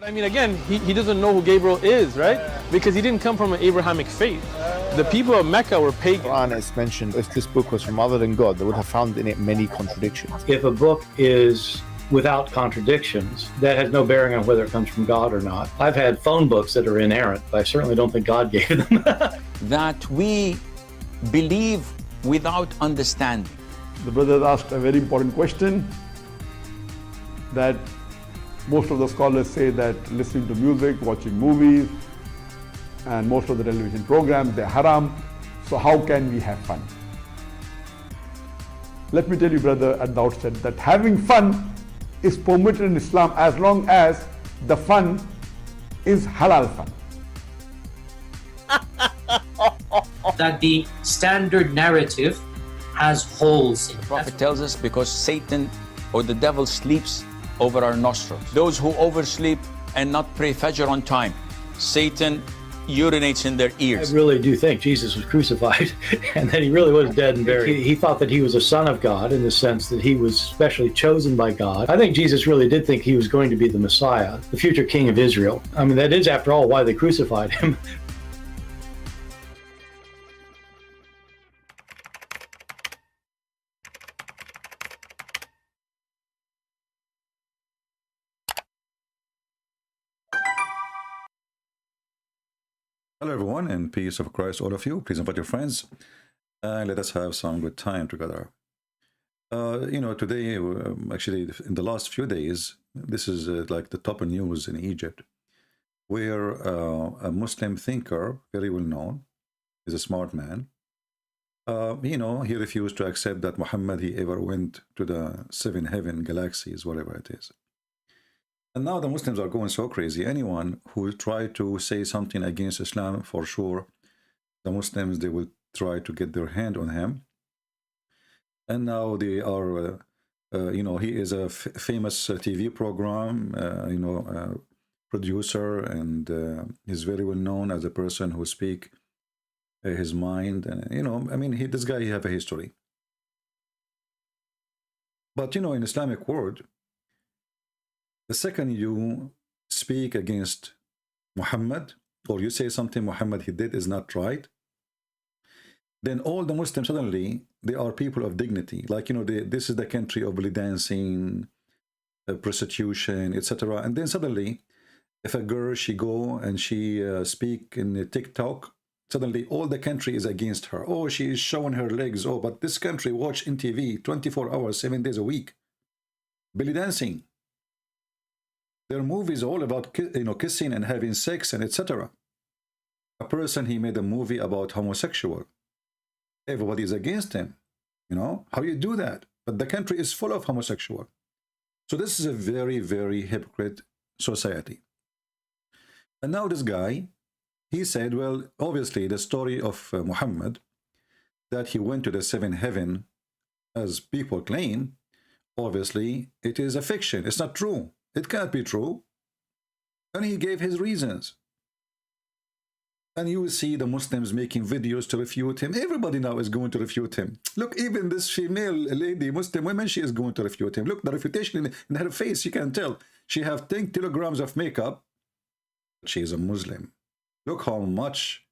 I mean, again, he doesn't know who Gabriel is, right? Because he didn't come from an Abrahamic faith. The people of Mecca were pagan. Quran is mentioned, if this book was from other than God, they would have found in it many contradictions. If a book is without contradictions, that has no bearing on whether it comes from God or not. I've had phone books that are inerrant, but I certainly don't think God gave them. That we believe without understanding. The brother asked a very important question, that most of the scholars say that listening to music, watching movies, and most of the television programs, they're haram. So how can we have fun? Let me tell you, brother, at the outset, that having fun is permitted in Islam as long as the fun is halal fun. That the standard narrative has holes in it. The Prophet tells us because Satan or the devil sleeps over our nostrils. Those who oversleep and not pray Fajr on time, Satan urinates in their ears. I really do think Jesus was crucified and that he really was dead and buried. He thought that he was a son of God in the sense that he was specially chosen by God. I think Jesus really did think he was going to be the Messiah, the future king of Israel. I mean, that is, after all, why they crucified him. Hello everyone, and peace of Christ all of you. Please invite your friends and let us have some good time together. Today, actually in the last few days, this is like the top news in Egypt, where a Muslim thinker, very well known, is a smart man. He refused to accept that Muhammad, he ever went to the 7 heaven galaxies, whatever it is. And now the Muslims are going so crazy. Anyone who try to say something against Islam, for sure, the Muslims, they will try to get their hand on him. And now they are, he is a famous TV program, producer, and he's very well known as a person who speak his mind. And, this guy, he have a history. But, in Islamic world, the second you speak against Muhammad, or you say something Muhammad he did is not right, then all the Muslims suddenly, they are people of dignity. Like, this is the country of belly dancing, prostitution, etc. And then suddenly, if a girl, she go and she speak in the TikTok, suddenly all the country is against her. Oh, she is showing her legs. Oh, but this country watch in TV 24 hours, 7 days a week. Belly dancing. Their movies all about kissing and having sex and etc. A person, he made a movie about homosexual. Everybody is against him. How you do that? But the country is full of homosexual. So this is a very, very hypocrite society. And now this guy, he said, well, obviously the story of Muhammad, that he went to the 7 heaven, as people claim, obviously it is a fiction. It's not true. It can't be true. And he gave his reasons. And you will see the Muslims making videos to refute him. Everybody now is going to refute him. Look, even this female lady, Muslim woman, she is going to refute him. Look, the refutation in her face, you can tell. She has 10 kilograms of makeup. She is a Muslim. Look how much.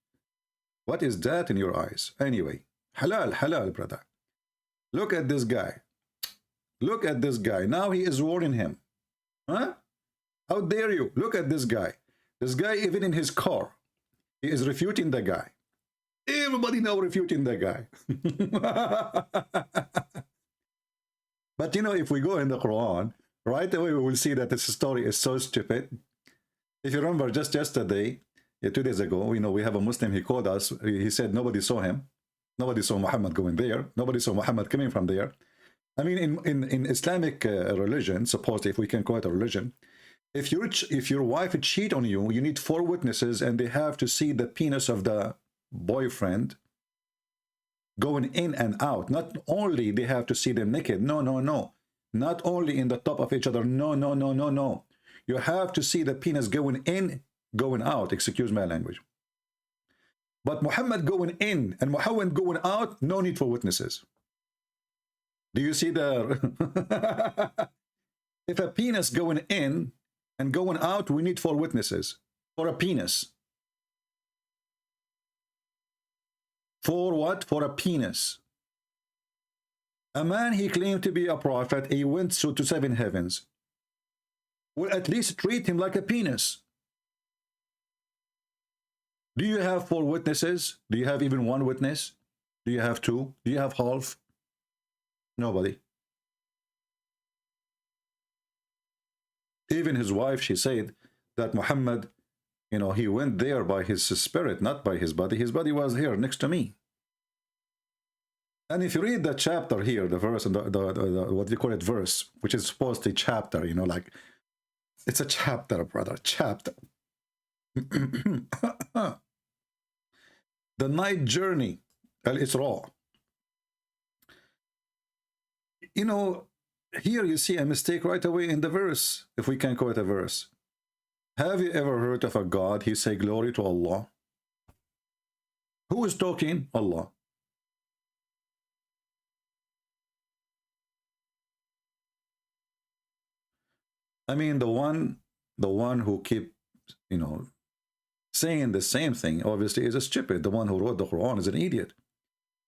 What is that in your eyes? Anyway, halal, halal, brother. Look at this guy. Look at this guy. Now he is warning him. Huh? How dare you? Look at this guy. This guy, even in his car, he is refuting the guy. Everybody now refuting the guy. But if we go in the Quran, right away we will see that this story is so stupid. If you remember, just yesterday, 2 days ago, we have a Muslim, he called us, he said nobody saw him. Nobody saw Muhammad going there. Nobody saw Muhammad coming from there. I mean, in Islamic religion, supposedly, if we can call it a religion, if your wife cheat on you, you need 4 witnesses, and they have to see the penis of the boyfriend going in and out. Not only they have to see them naked. No, no, no. Not only in the top of each other. No, no, no, no, no. You have to see the penis going in, going out. Excuse my language. But Muhammad going in and Muhammad going out, no need for witnesses. Do you see the if a penis going in And going out, we need 4 witnesses for a penis. For what? For a penis. A man, he claimed to be a prophet. He went to 7 heavens. Well, at least treat him like a penis. Do you have 4 witnesses? Do you have even 1 witness? Do you have 2? Do you have half? Nobody. Even his wife, she said that Muhammad, you know, he went there by his spirit, not by his body. His body was here next to me. And if you read the chapter here, the verse, and the what do you call it, verse, which is supposed to be chapter, you know, like, it's a chapter, brother, chapter. The night journey, Al-Isra. You know, here you see a mistake right away in the verse, if we can call it a verse. Have you ever heard of a God, he say glory to Allah? Who is talking? Allah. I mean, the one who keep, you know, saying the same thing, obviously is a stupid. The one who wrote the Quran is an idiot.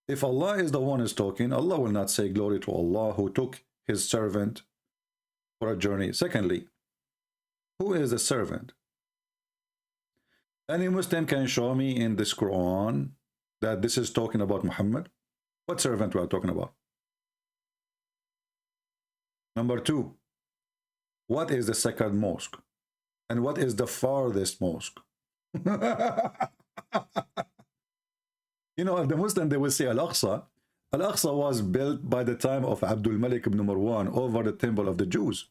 If Allah is the one who is talking, Allah will not say glory to Allah who took his servant for a journey. Secondly, who is the servant? Any Muslim can show me in this Quran that this is talking about Muhammad? What servant we are talking about? Number 2, what is the second mosque? And what is the farthest mosque? You know, the Muslim, they will say Al-Aqsa. Al-Aqsa was built by the time of Abdul Malik ibn Marwan over the temple of the Jews.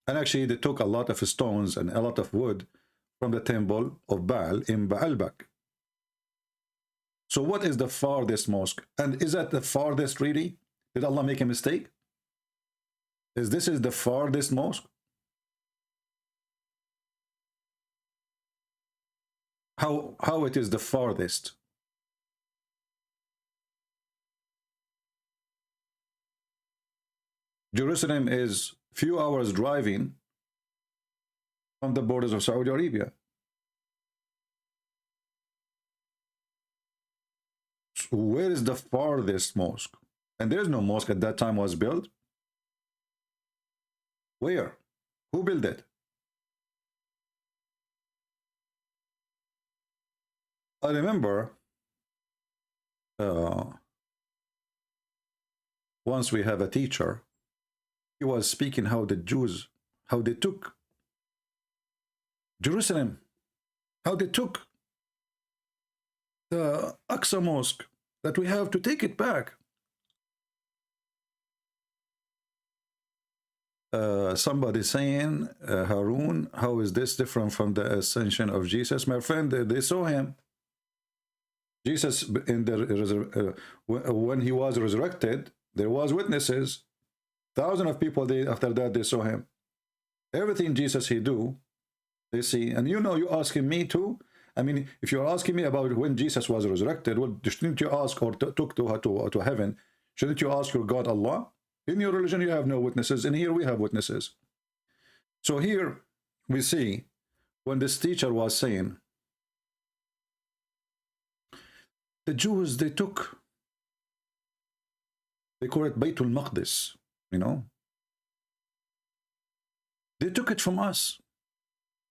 And actually, they took a lot of stones and a lot of wood from the temple of Baal in Baalbek. So what is the farthest mosque? And is that the farthest really? Did Allah make a mistake? Is this the farthest mosque? How it is the farthest? Jerusalem is few hours driving from the borders of Saudi Arabia. So where is the farthest mosque? And there's no mosque at that time was built. Where? Who built it? I remember once we have a teacher, he was speaking how the Jews, how they took Jerusalem, how they took the Aqsa Mosque, that we have to take it back. Somebody saying, Harun, how is this different from the ascension of Jesus? My friend, they saw him. Jesus, in the when he was resurrected, there was witnesses. Thousands of people, after that, they saw him. Everything Jesus he do, they see. And you know, you asking me too. I mean, if you're asking me about when Jesus was resurrected, well, shouldn't you ask or took to heaven? Shouldn't you ask your God Allah? In your religion, you have no witnesses, and here we have witnesses. So here we see when this teacher was saying, the Jews, they call it Baytul Maqdis, you know. They took it from us.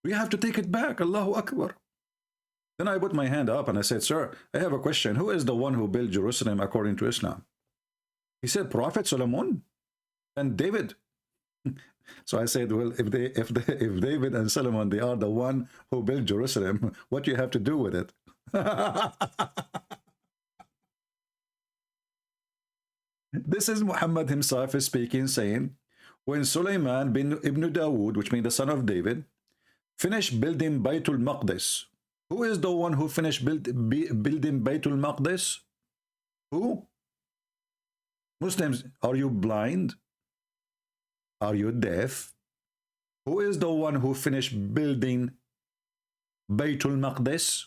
We have to take it back. Allahu Akbar. Then I put my hand up and I said, sir, I have a question. Who is the one who built Jerusalem according to Islam? He said, Prophet Solomon and David. So I said, well, if David and Solomon, they are the one who built Jerusalem, what do you have to do with it? This is Muhammad himself is speaking, saying, when Sulaiman bin Ibn Dawood, which means the son of David, finished building Baytul Maqdis. Who is the one who finished building Baytul Maqdis? Who? Muslims, are you blind? Are you deaf? Who is the one who finished building Baytul Maqdis?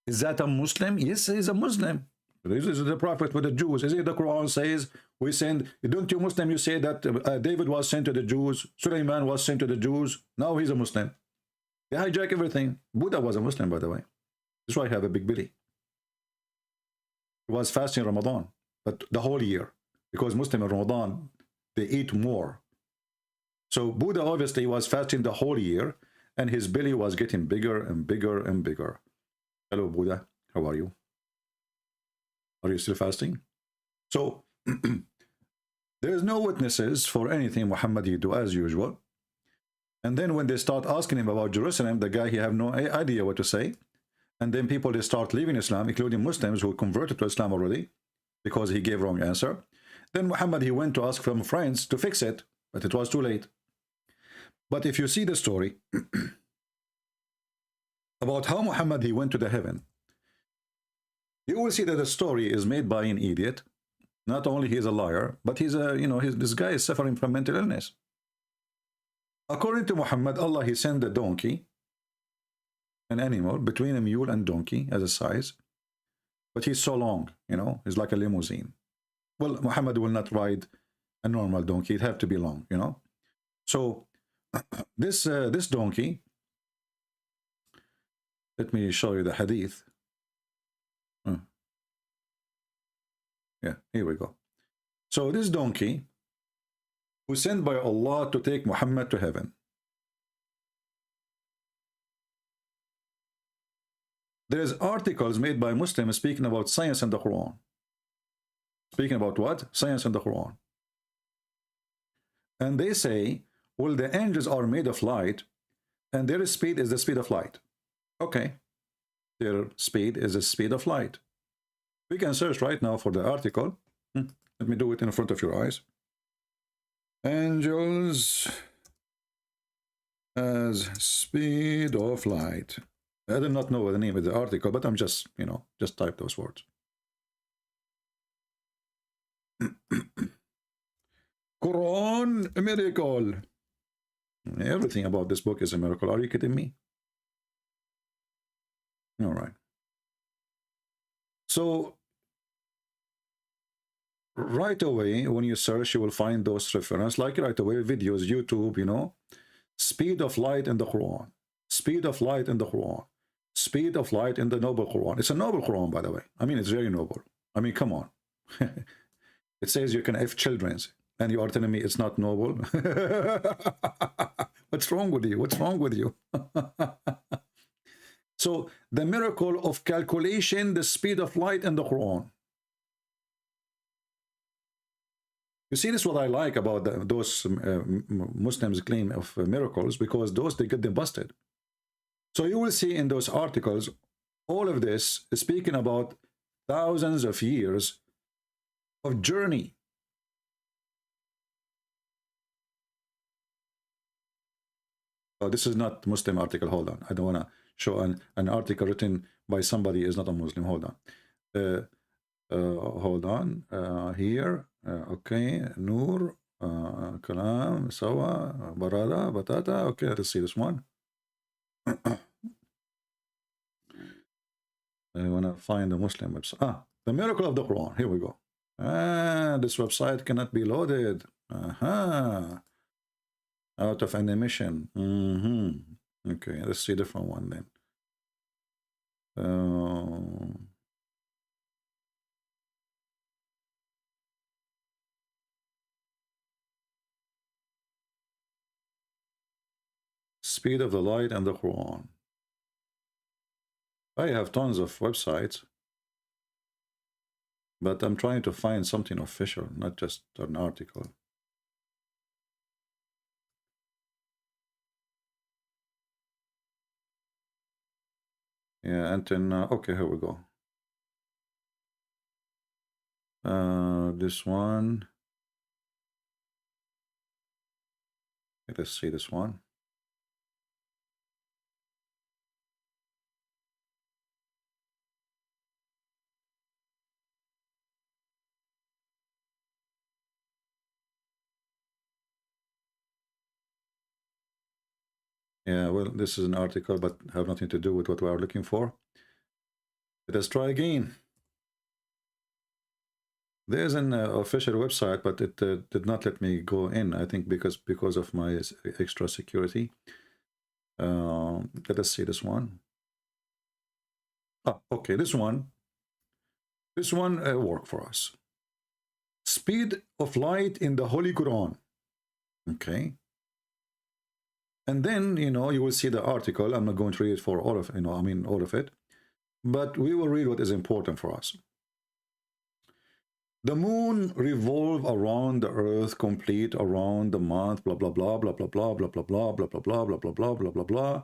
Is that a Muslim? Yes, he is a Muslim. This is the prophet with the Jews. Is it the Quran says we send? Don't you Muslim? You say that David was sent to the Jews. Sulaiman was sent to the Jews. Now he's a Muslim. They hijack everything. Buddha was a Muslim, by the way. That's why I have a big belly. He was fasting Ramadan, but the whole year, because Muslim in Ramadan they eat more. So Buddha obviously was fasting the whole year, and his belly was getting bigger and bigger and bigger. Hello, Buddha. How are you? Are you still fasting? So there's no witnesses for anything Muhammad he do as usual. And then when they start asking him about Jerusalem, the guy he have no idea what to say. And then people they start leaving Islam, including Muslims who converted to Islam already because he gave wrong answer. Then Muhammad he went to ask from friends to fix it, but it was too late. But if you see the story about how Muhammad he went to the heaven, you will see that the story is made by an idiot. Not only he is a liar, but he's a, this guy is suffering from mental illness. According to Muhammad, Allah he sent a donkey, an animal between a mule and donkey as a size, but he's so long, he's like a limousine. Well, Muhammad will not ride a normal donkey; it have to be long, So this donkey. Let me show you the hadith. Yeah, here we go. So this donkey was sent by Allah to take Muhammad to heaven. There's articles made by Muslims speaking about science and the Quran. Speaking about what? Science and the Quran. And they say, well, the angels are made of light, and their speed is the speed of light. Okay. Their speed is the speed of light. We can search right now for the article. Let me do it in front of your eyes. Angels as speed of light. I do not know the name of the article, but I'm just, just type those words. Quran, a miracle. Everything about this book is a miracle. Are you kidding me? All right. So right away, when you search, you will find those references, like right away, videos, YouTube, speed of light in the Quran, speed of light in the Quran, speed of light in the noble Quran. It's a noble Quran, by the way. I mean, it's very noble. I mean, come on. It says you can have children, and you are telling me it's not noble? What's wrong with you? What's wrong with you? So the miracle of calculation, the speed of light in the Quran. You see, this is what I like about those Muslims' claim of miracles, because those, they get them busted. So you will see in those articles, all of this is speaking about thousands of years of journey. Oh, this is not Muslim article. Hold on. I don't want to show an article written by somebody is not a Muslim. Hold on. Hold on. Here. Okay. Noor. Kalam. Sawa. Barada. Batata. Okay. Let's see this one. I want to find a Muslim website. The miracle of the Quran. Here we go. This website cannot be loaded. Out of animation. Okay, let's see a different one then. Speed of the light and the Quran. I have tons of websites, but I'm trying to find something official, not just an article. Yeah, and then, okay, here we go. This one. Let's see this one. Yeah, well, this is an article, but have nothing to do with what we are looking for. Let us try again. There's an official website, but it did not let me go in. I think because of my extra security. Let us see this one. Ah, okay, this one worked for us. Speed of light in the Holy Quran. Okay. And then, you know, you will see the article. I'm not going to read it for all of, all of it. But we will read what is important for us. The moon revolve around the earth, complete around the month, blah, blah, blah, blah, blah, blah, blah, blah, blah, blah, blah, blah, blah, blah, blah, blah, blah, blah.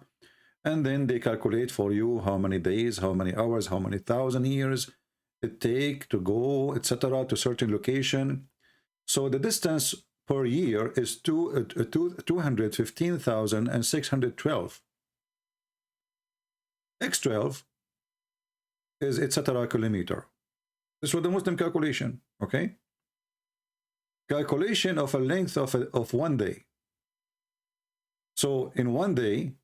And then they calculate for you how many days, how many hours, how many thousand years it take to go, etc., to certain location. So the distance per year is 215,612. X12 is etc. kilometer. This was the Muslim calculation, okay? Calculation of a length of 1 day. So in 1 day,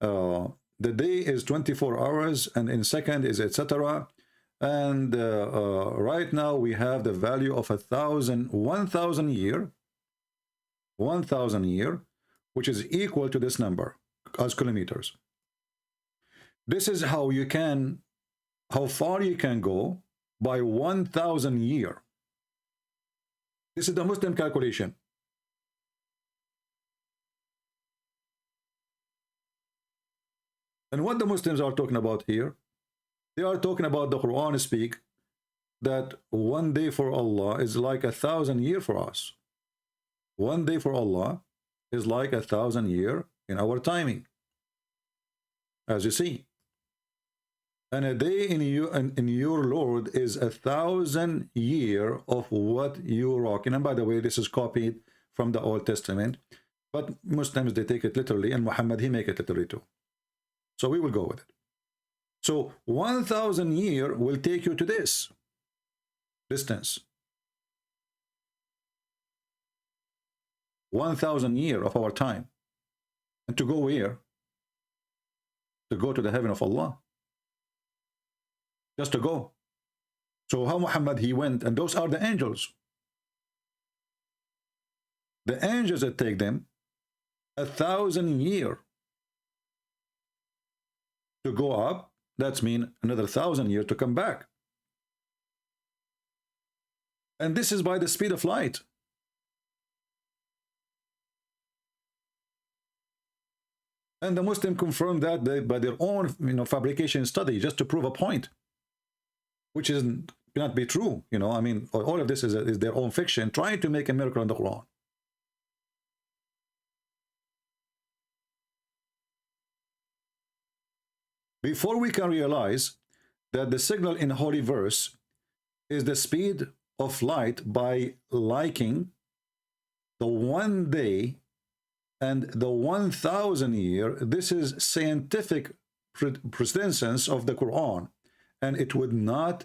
the day is 24 hours, and in second is etc. And right now we have the value of 1,000 year, 1,000 year, which is equal to this number as kilometers. This is how you can, how far you can go by 1,000 year. This is the Muslim calculation. And what the Muslims are talking about here, they are talking about the Quran speak that 1 day for Allah is like 1,000 year for us. 1 day for Allah is like 1,000 year in our timing, as you see. And a day in your Lord is 1,000 year of what you rocking. And by the way, this is copied from the Old Testament, but Muslims, they take it literally, and Muhammad, he make it literally too. So we will go with it. So 1,000 year will take you to this distance. 1,000 year of our time. And to go where? To go to the heaven of Allah. Just to go. So how Muhammad, he went, and those are the angels. The angels that take them 1,000 year to go up. That's mean another 1,000 years to come back. And this is by the speed of light. And the Muslim confirmed that by their own fabrication study, just to prove a point, which cannot be true. I mean, all of this is their own fiction, trying to make a miracle on the Quran. Before we can realize that the signal in Holy Verse is the speed of light by liking the 1 day and the 1,000 year, this is scientific precedence of the Quran, and it would not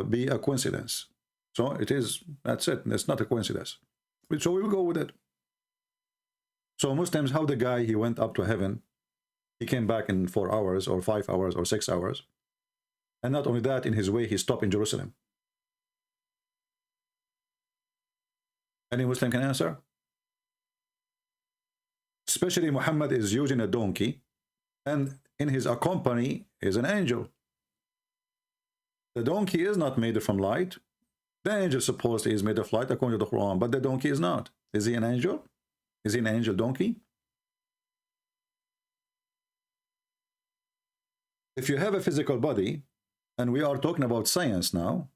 be a coincidence. So it is, that's it, it's not a coincidence. So we will go with it. So Muslims, how the guy, he went up to heaven, he came back in 4 hours or 5 hours or 6 hours. And not only that, in his way, he stopped in Jerusalem. Any Muslim can answer? Especially Muhammad is using a donkey, and in his accompany is an angel. The donkey is not made from light. The angel supposedly is made of light according to the Quran, but the donkey is not. Is he an angel? Is he an angel donkey? If you have a physical body, and we are talking about science now,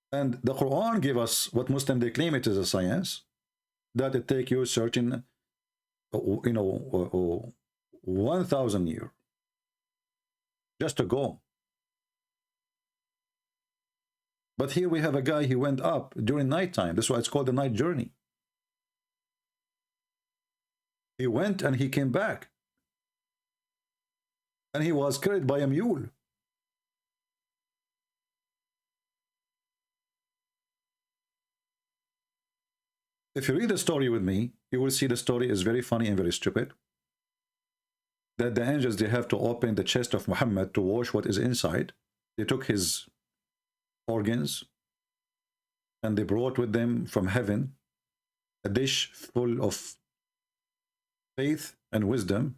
and the Quran give us what Muslim they claim it is a science, that it take you searching, 1,000 years just to go. But here we have a guy, he went up during nighttime. That's why it's called the night journey. He went and he came back. And he was carried by a mule. If you read the story with me, you will see the story is very funny and very stupid. That the angels, they have to open the chest of Muhammad to wash what is inside. They took his organs, and they brought with them from heaven a dish full of faith and wisdom,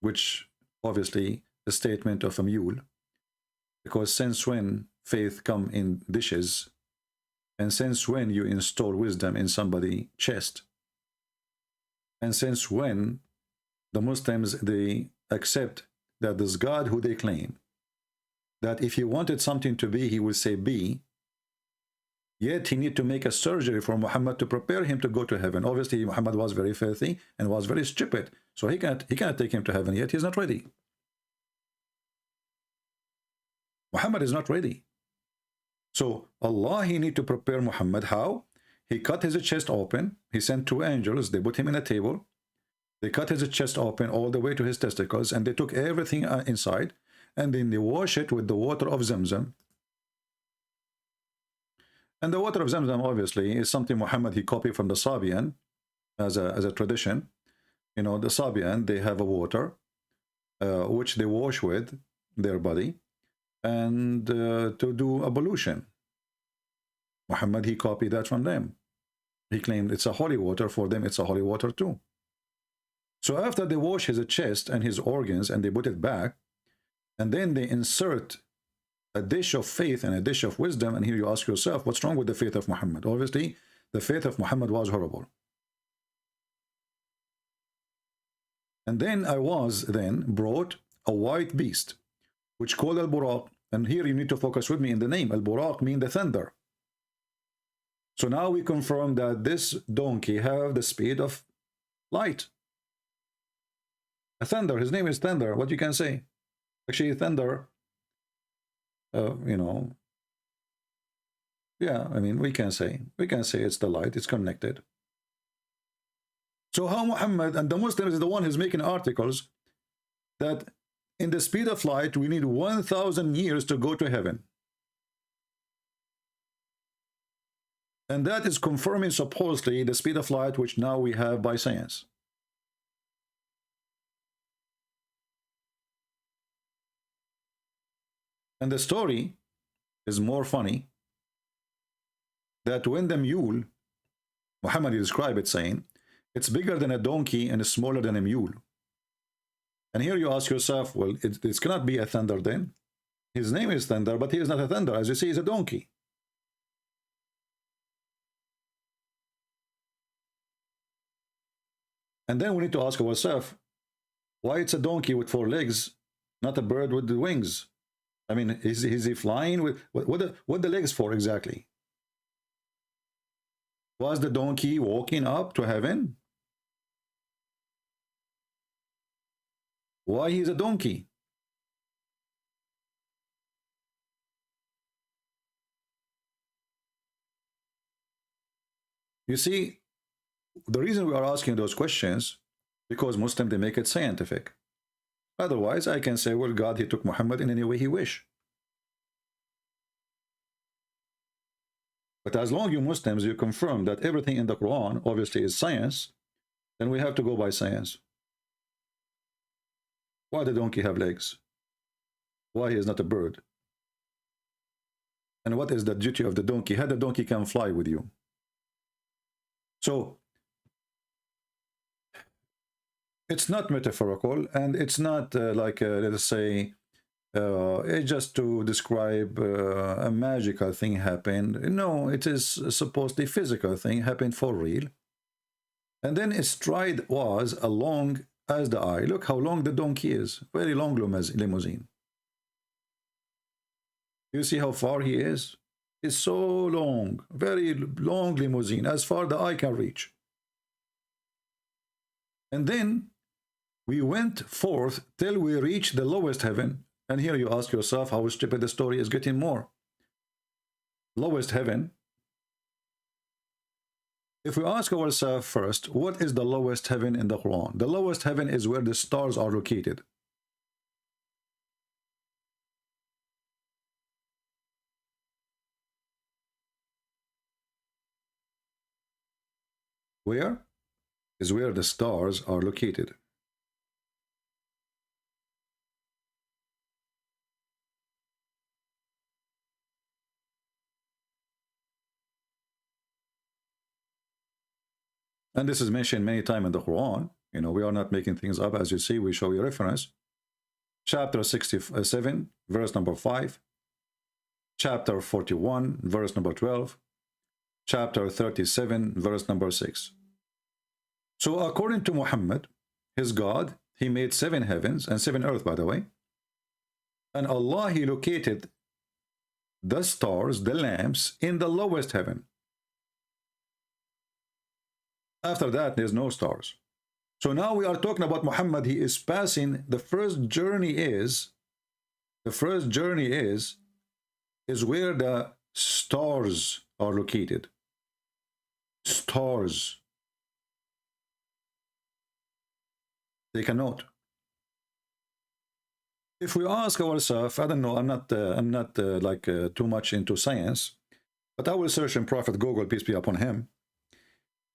which obviously the statement of a mule, because since when faith come in dishes, and since when you install wisdom in somebody's chest, and since when the Muslims, they accept that this God who they claim, that if he wanted something to be, he would say be, yet he need to make a surgery for Muhammad to prepare him to go to heaven. Obviously, Muhammad was very filthy and was very stupid, so he cannot take him to heaven yet. He's not ready. Muhammad is not ready. So Allah, he need to prepare Muhammad. How? He cut his chest open. He sent 2 angels. They put him in a table. They cut his chest open all the way to his testicles, and they took everything inside, and then they wash it with the water of Zamzam. And the water of Zamzam, obviously, is something Muhammad, he copied from the Sabian as a tradition. You know, the Sabian, they have a water which they wash with their body, and to do ablution. Muhammad, he copied that from them. He claimed it's a holy water. For them, it's a holy water too. So after they wash his chest and his organs, and they put it back, and then they insert a dish of faith and a dish of wisdom, and here you ask yourself, what's wrong with the faith of Muhammad? Obviously, the faith of Muhammad was horrible. And then I was then brought a white beast, which called Al-Buraq, and here you need to focus with me in the name. Al-Buraq means the thunder. So now we confirm that this donkey have the speed of light. A thunder, his name is Thunder. What you can say? Actually, thunder, you know, yeah, I mean, we can say it's the light, it's connected. So how Muhammad and the Muslims is the one who's making articles that in the speed of light, we need 1,000 years to go to heaven. And that is confirming supposedly the speed of light, which now we have by science. And the story is more funny, that when the mule, Muhammad described it saying, it's bigger than a donkey and smaller than a mule. And here you ask yourself, well, it cannot be a thunder then. His name is Thunder, but he is not a thunder. As you see, he's a donkey. And then we need to ask ourselves, why it's a donkey with 4 legs, not a bird with the wings? I mean, is he flying with what the legs for exactly? Was the donkey walking up to heaven? Why he's a donkey? You see, the reason we are asking those questions, because Muslims, they make it scientific. Otherwise, I can say, well, God, he took Muhammad in any way he wished. But as long as you Muslims, you confirm that everything in the Quran obviously is science, then we have to go by science. Why the donkey have legs? Why he is not a bird? And what is the duty of the donkey? How the donkey can fly with you? So it's not metaphorical, and it's not like let us say it's just to describe a magical thing happened. No, it is supposedly physical thing happened for real. And then its stride was as long as the eye. Look how long the donkey is. Very long limousine. You see how far he is? It's so long, very long limousine, as far the eye can reach. And then we went forth till we reached the lowest heaven. And here you ask yourself how stupid the story is getting more. Lowest heaven. If we ask ourselves first, what is the lowest heaven in the Quran? The lowest heaven is where the stars are located. Where is where the stars are located? And this is mentioned many times in the Quran. You know, we are not making things up. As you see, we show you reference. Chapter 67, verse number 5. Chapter 41, verse number 12. Chapter 37, verse number 6. So according to Muhammad, his God, he made 7 heavens and 7 earth, by the way. And Allah, he located the stars, the lamps, in the lowest heaven. After that, there's no stars. So now we are talking about Muhammad. He is passing. The first journey is where the stars are located. Stars. Take a note. If we ask ourselves, I don't know, I'm not too much into science, but I will search in Prophet Google, peace be upon him.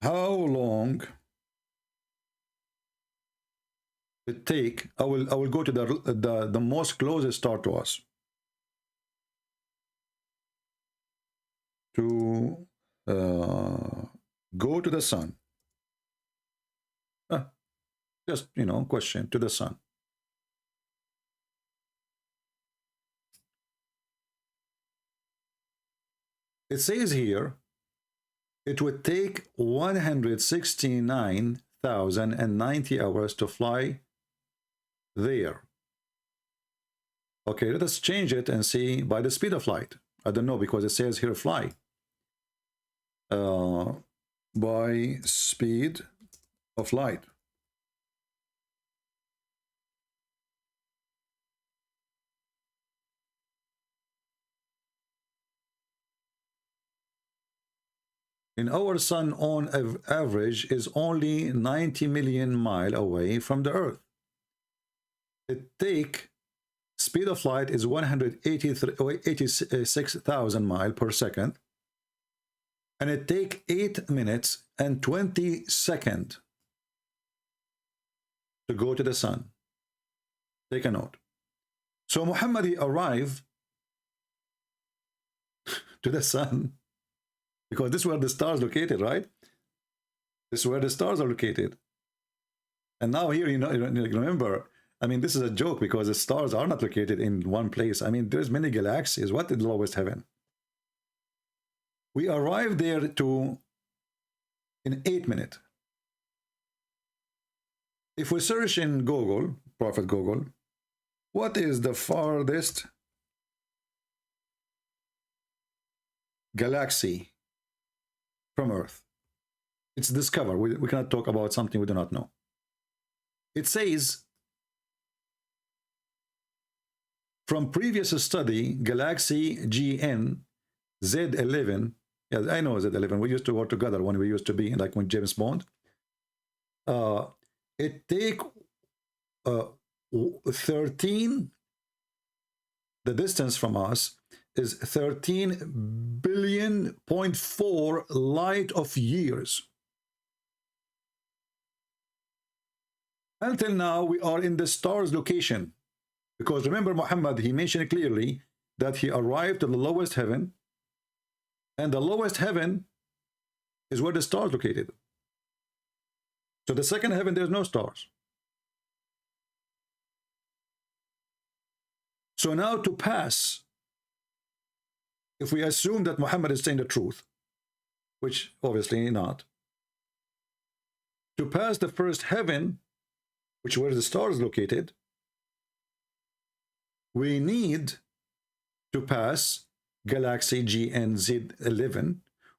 How long it take? I will go to the most closest star to us. To go to the sun. Just, you know, question to the sun. It says here, it would take 169,090 hours to fly there. Okay, let us change it and see by the speed of light. I don't know, because it says here fly. By speed of light. In our sun, on average, is only 90 million miles away from the Earth. It take speed of light is 186,000 miles per second, and it take 8 minutes and 20 seconds to go to the sun. Take a note. So Muhammad, he arrived to the sun. Because this is where the stars located, right? This is where the stars are located. And now here, you know, remember, I mean, this is a joke because the stars are not located in one place. I mean, there's many galaxies. What is the lowest heaven? We arrived there in 8 minutes. If we search in Google, Prophet Google, what is the farthest galaxy from Earth? It's discovered. We cannot talk about something we do not know. It says, from previous study, galaxy GN Z11, yeah, I know Z11, we used to work together when we used to be, like when James Bond. It take 13, the distance from us is 13 billion 0.4 light of years. Until now, we are in the stars location. Because remember, Muhammad, he mentioned clearly that he arrived to the lowest heaven, and the lowest heaven is where the stars located. So the second heaven, there's no stars. So now to pass, if we assume that Muhammad is saying the truth, which obviously not, to pass the first heaven, which where the stars located, we need to pass galaxy GNZ11,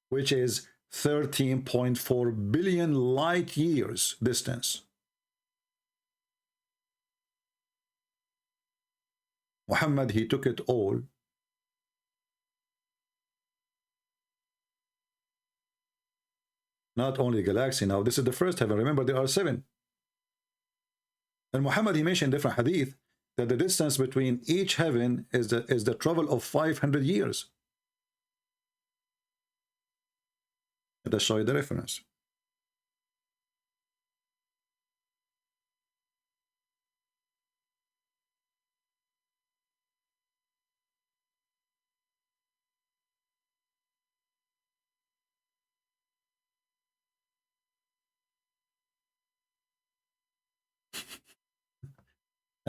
which is 13.4 billion light years distance. Muhammad, he took it all. Not only galaxy now, this is the first heaven. Remember, there are 7. And Muhammad, he mentioned in different hadith that the distance between each heaven is the travel of 500 years. Let us show you the reference.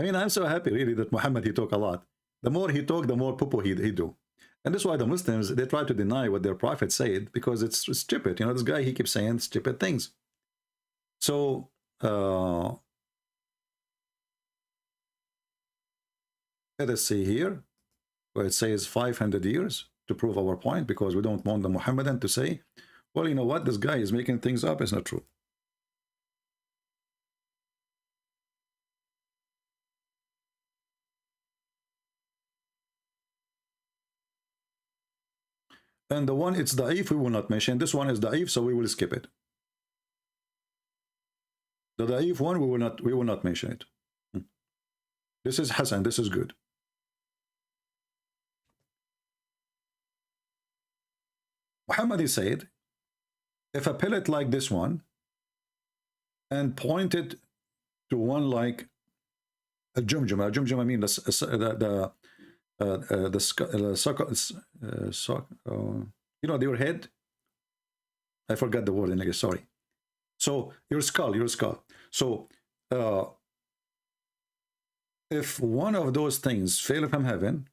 I mean, I'm so happy really that Muhammad, he talk a lot. The more he talk, the more poo he do. And that's why the Muslims, they try to deny what their prophet said, because it's stupid. You know, this guy, he keeps saying stupid things. So, let us see here, where it says 500 years to prove our point, because we don't want the Muhammadan to say, well, you know what, this guy is making things up. It's not true. And the one it's da'if, we will not mention. This one is da'if, so we will skip it. The da'if one, we will not mention it. This is Hassan, this is good. Muhammad said, if a pellet like this one and pointed to one like a jumjum, I mean you know, your head, I forgot the word in English, sorry. So your skull. So if one of those things fell from heaven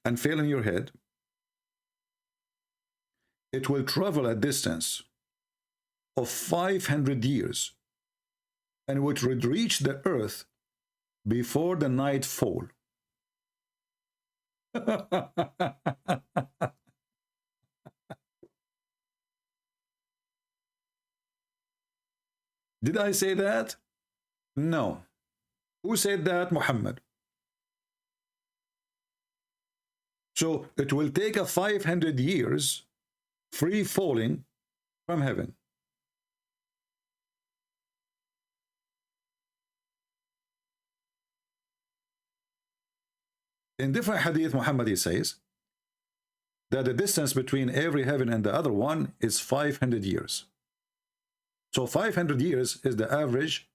and fell in your head, it will travel a distance of 500 years and which would reach the earth before the night fall. Did I say that? No. Who said that? Muhammad. So it will take a 500 years free falling from heaven. In different hadith, Muhammad says that the distance between every heaven and the other one is 500 years. So 500 years is the average.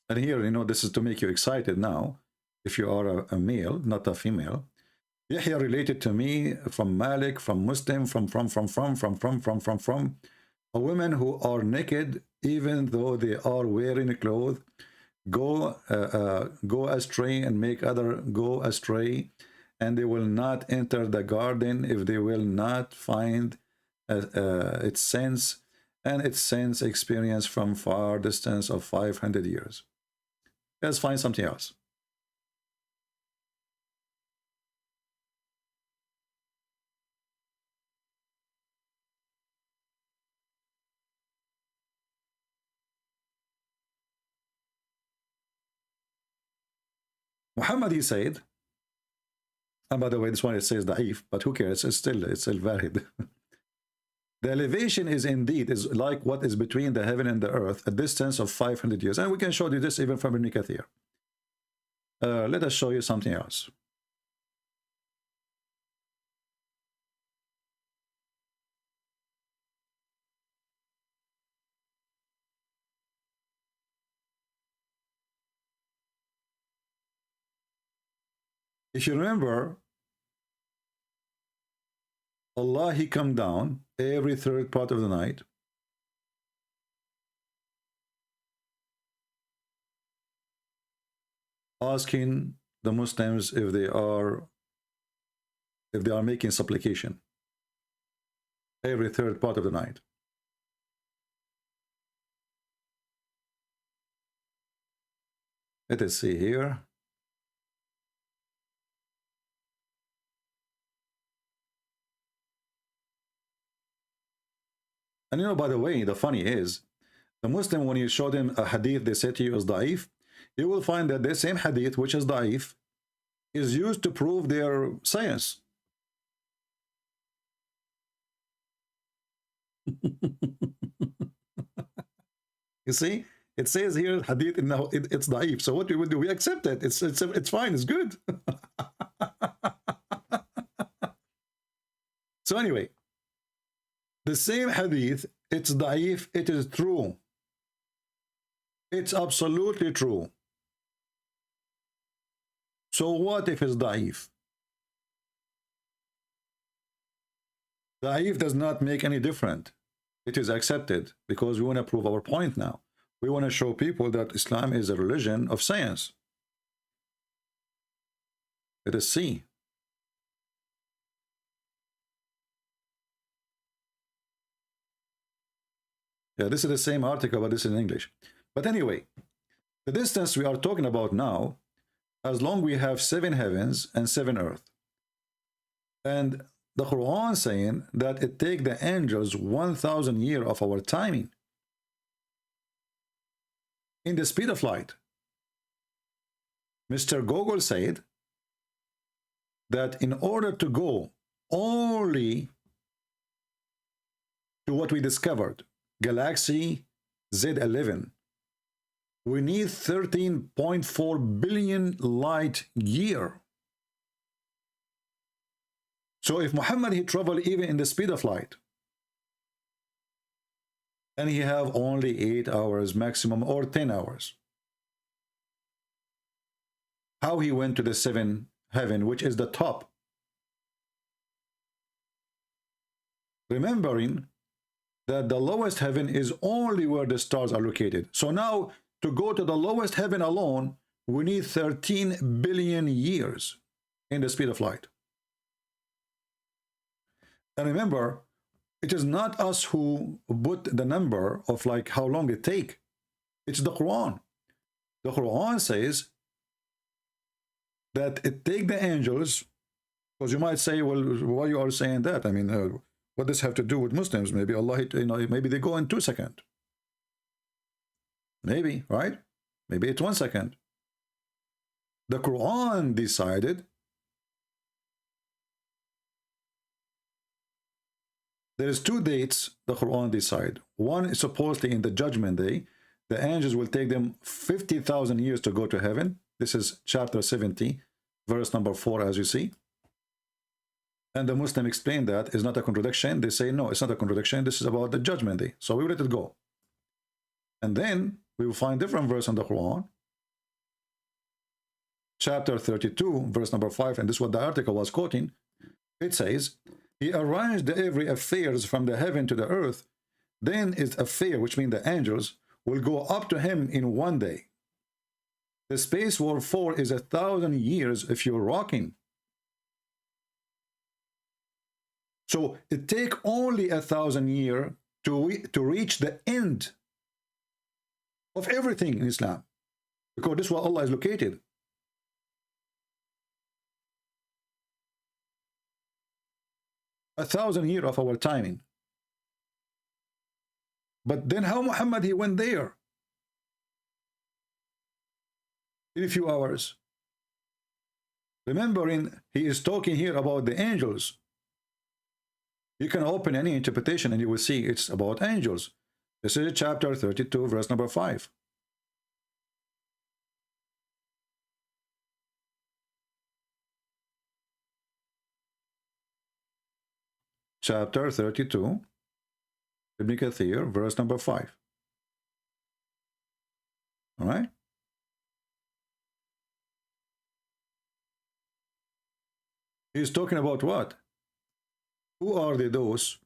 And here, you know, this is to make you excited now. If you are a male, not a female. Yahya related to me from Malik, from Muslim, from a women who are naked, even though they are wearing clothes, go astray and make other go astray, and they will not enter the garden if they will not find its sense and its sense experience from far distance of 500 years. Let's find something else. Muhammad, he said, and by the way, this one it says da'if, but who cares? It's still valid. The elevation is indeed like what is between the heaven and the earth, a distance of 500 years. And we can show you this even from Ibn Kathir. Let us show you something else. If you remember, Allah, he come down every third part of the night. Asking the Muslims if they are making supplication every third part of the night. Let us see here. And you know, by the way, the funny is, the Muslim, when you show them a hadith they say to you is da'if, you will find that the same hadith, which is da'if, is used to prove their science. You see, it says here hadith, it's da'if. So what we will do, we accept it. It's fine, it's good. So anyway, the same hadith, it's da'if, it is true. It's absolutely true. So what if it's da'if? Da'if does not make any difference. it is accepted because we want to prove our point now. We want to show people that Islam is a religion of science. Let us see. Yeah, this is the same article, but this is in English. But anyway, the distance we are talking about now, as long we have 7 heavens and 7 earth. And the Quran saying that it take the angels 1,000 years of our timing in the speed of light. Mr. Gogol said that in order to go only to what we discovered, Galaxy Z11, we need 13.4 billion light year. So if Muhammad, he traveled even in the speed of light, and he have only 8 hours maximum or 10 hours, how he went to the 7th heaven, which is the top? Remembering that the lowest heaven is only where the stars are located. So now to go to the lowest heaven alone, we need 13 billion years in the speed of light. And remember, it is not us who put the number of like how long it take. It's the Quran. The Quran says that it take the angels, because you might say, well, why you are saying that? I mean, what does have to do with Muslims? Maybe Allah, you know, maybe they go in 2 seconds. Maybe, right? Maybe it's 1 second. The Quran decided there is 2 dates the Quran decide. One is supposedly in the judgment day. The angels will take them 50,000 years to go to heaven. This is chapter 70, verse number 4, as you see. And the Muslim explained that is not a contradiction. They say, no, it's not a contradiction. This is about the judgment day. So we let it go. And then we will find different verse in the Quran. Chapter 32, verse number 5, and this is what the article was quoting. It says, he arranged every affairs from the heaven to the earth. Then his affair, which means the angels, will go up to him in 1 day. The space war 4 is 1,000 years if you're rocking. So it take only 1,000 years to reach the end of everything in Islam, because this is where Allah is located. A 1,000 years of our timing. But then how Muhammad, he went there in a few hours? Remembering he is talking here about the angels. You can open any interpretation and you will see it's about angels. This is chapter 32, verse number 5. Chapter 32, Ibn Kathir, verse number 5. All right? He's talking about what? Who are those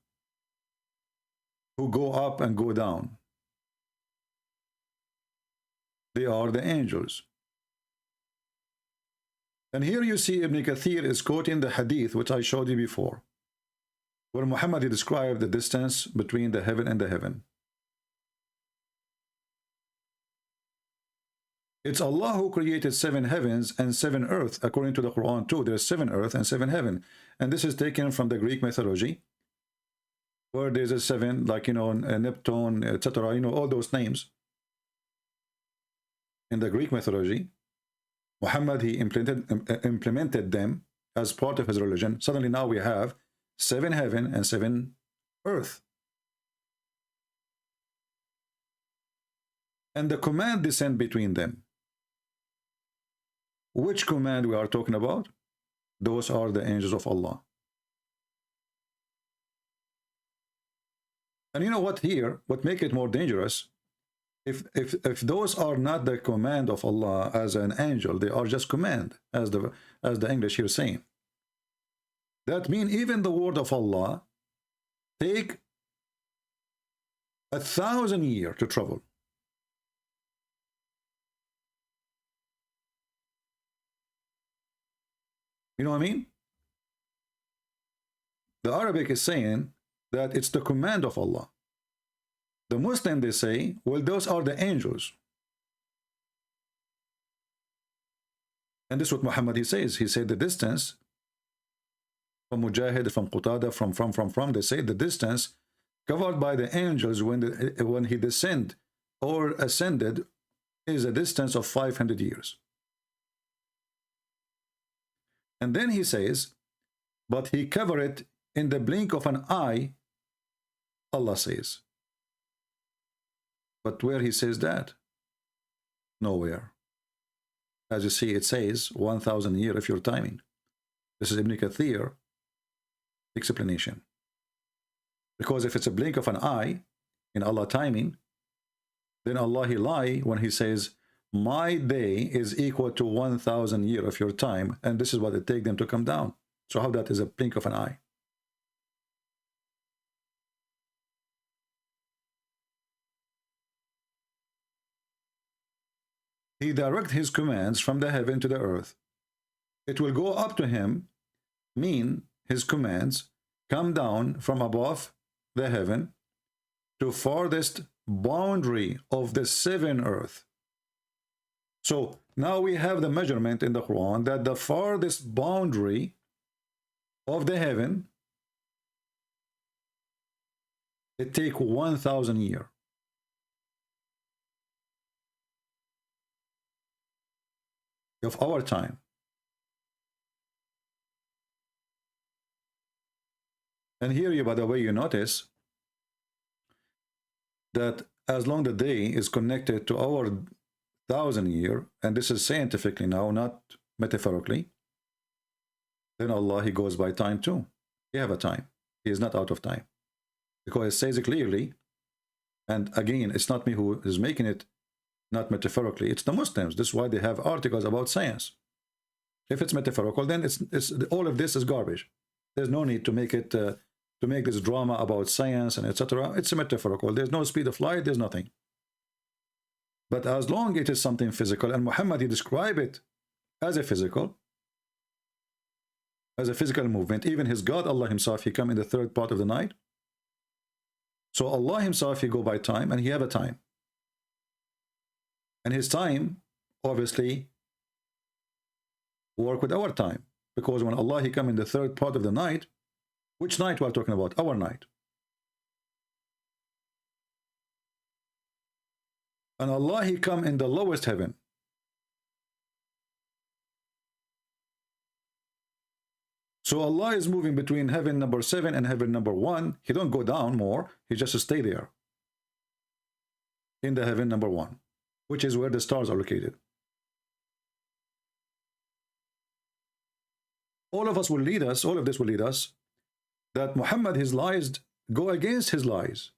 who go up and go down? They are the angels. And here you see Ibn Kathir is quoting the hadith which I showed you before, where Muhammad described the distance between the heaven and the heaven. It's Allah who created 7 heavens and 7 earth, according to the Quran too. There's 7 earth and 7 heaven. And this is taken from the Greek mythology, where there's a 7, like, you know, Neptune, etc., you know, all those names. In the Greek mythology, Muhammad, he implemented them as part of his religion. Suddenly now we have 7 heaven and 7 earth. And the command descend between them. Which command we are talking about? Those are the angels of Allah. And you know what here, what make it more dangerous, if those are not the command of Allah as an angel, they are just command, as the English here saying. That means even the word of Allah take 1,000 years to travel. You know what I mean? The Arabic is saying that it's the command of Allah. The Muslim, they say, well, those are the angels. And this is what Muhammad, he says. He said the distance from Mujahid, from Qutada, from, they say the distance covered by the angels when he descended or ascended is a distance of 500 years. And then he says, but he covered it in the blink of an eye, Allah says. But where he says that? Nowhere. As you see, it says 1,000 years if you're timing. This is Ibn Kathir explanation. Because if it's a blink of an eye in Allah timing, then Allah, he lie when he says, my day is equal to 1,000 years of your time, and this is what it takes them to come down. So how that is a blink of an eye? He directs his commands from the heaven to the earth. It will go up to him, mean his commands come down from above the heaven to farthest boundary of the seven earth. So now we have the measurement in the Quran that the farthest boundary of the heaven, it take 1,000 years. Of our time. And here, you, by the way, you notice that as long the day is connected to our 1,000 year, and this is scientifically now, not metaphorically, then Allah, he goes by time too. He have a time. He is not out of time. Because it says it clearly, and again, it's not me who is making it, not metaphorically, it's the Muslims. This is why they have articles about science. If it's metaphorical, then it's all of this is garbage. There's no need to make it to make this drama about science and etc. It's a metaphorical. There's no speed of light. There's nothing. But as long as it is something physical, and Muhammad, he described it as a physical movement. Even his God, Allah himself, he come in the third part of the night. So Allah himself, he go by time, and he have a time. And his time, obviously, work with our time. Because when Allah, he come in the third part of the night, which night we're talking about? Our night. And Allah, he come in the lowest heaven. So Allah is moving between heaven number 7 and heaven number 1. He don't go down more. He just stay there. In the heaven number 1. Which is where the stars are located. All of us will lead us, all of this will lead us, that Muhammad, his lies go against his lies.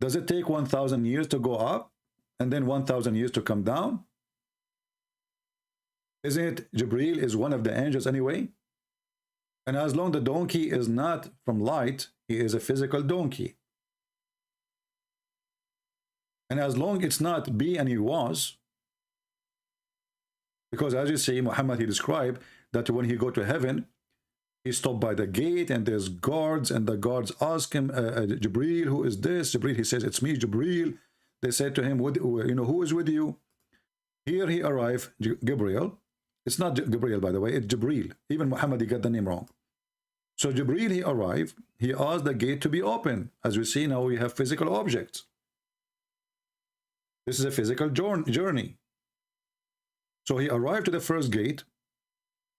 Does it take 1,000 years to go up and then 1,000 years to come down? Isn't it Jibreel is one of the angels anyway? And as long as the donkey is not from light, he is a physical donkey. And as long it's not be and he was, because as you see, Muhammad, he described that when he go to heaven, he stopped by the gate and there's guards, and the guards ask him, Jibreel, who is this? Jibreel, he says, it's me, Jibreel. They said to him, who is with you? Here he arrived, Gabriel. It's not Gabriel, by the way, it's Jibreel. Even Muhammad, he got the name wrong. So Jibreel, he arrived, he asked the gate to be open. As we see now, we have physical objects. This is a physical journey. So he arrived to the first gate,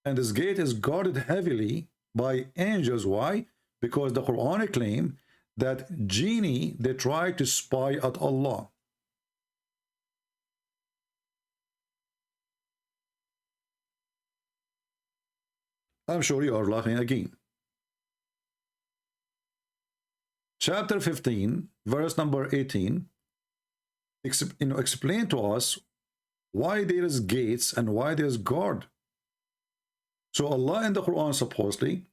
and this gate is guarded heavily by angels. Why? Because the Quran claim that genie, they try to spy at Allah. I'm sure you are laughing again. Chapter 15, verse number 18, explain to us why there is gates and why there is guard. So Allah in the Quran, supposedly,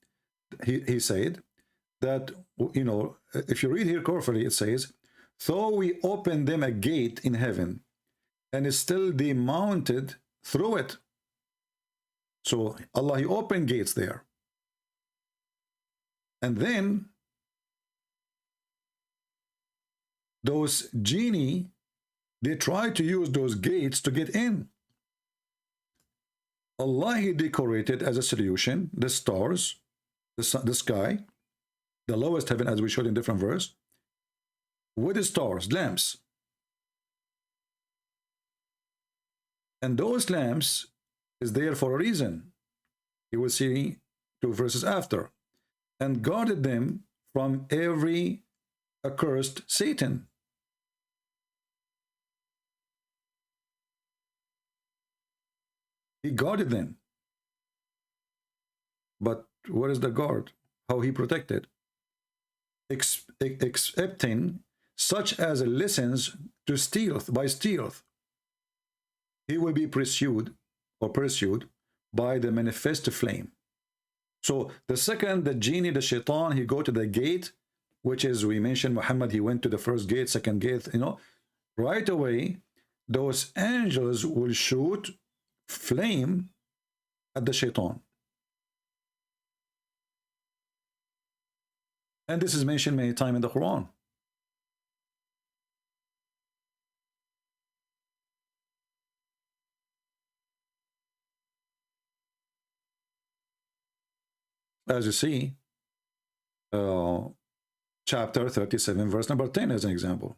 he said that, you know, if you read here carefully, it says, though we opened them a gate in heaven, and still they mounted through it. So Allah, he opened gates there. And then those genie, they try to use those gates to get in. Allah, he decorated as a solution the stars, the sky, the lowest heaven, as we showed in different verse, with the stars, lamps. And those lamps is there for a reason. You will see 2 verses after. And guarded them from every accursed Satan. He guarded them. But where is the guard? How he protected? Excepting such as listens to stealth, by stealth. He will be pursued by the manifest flame. So the second, the genie, the shaitan, he go to the gate, which is, we mentioned Muhammad, he went to the first gate, second gate, you know, right away, those angels will shoot flame at the shaitan. And this is mentioned many times in the Quran. As you see, chapter 37, verse number 10 as an example.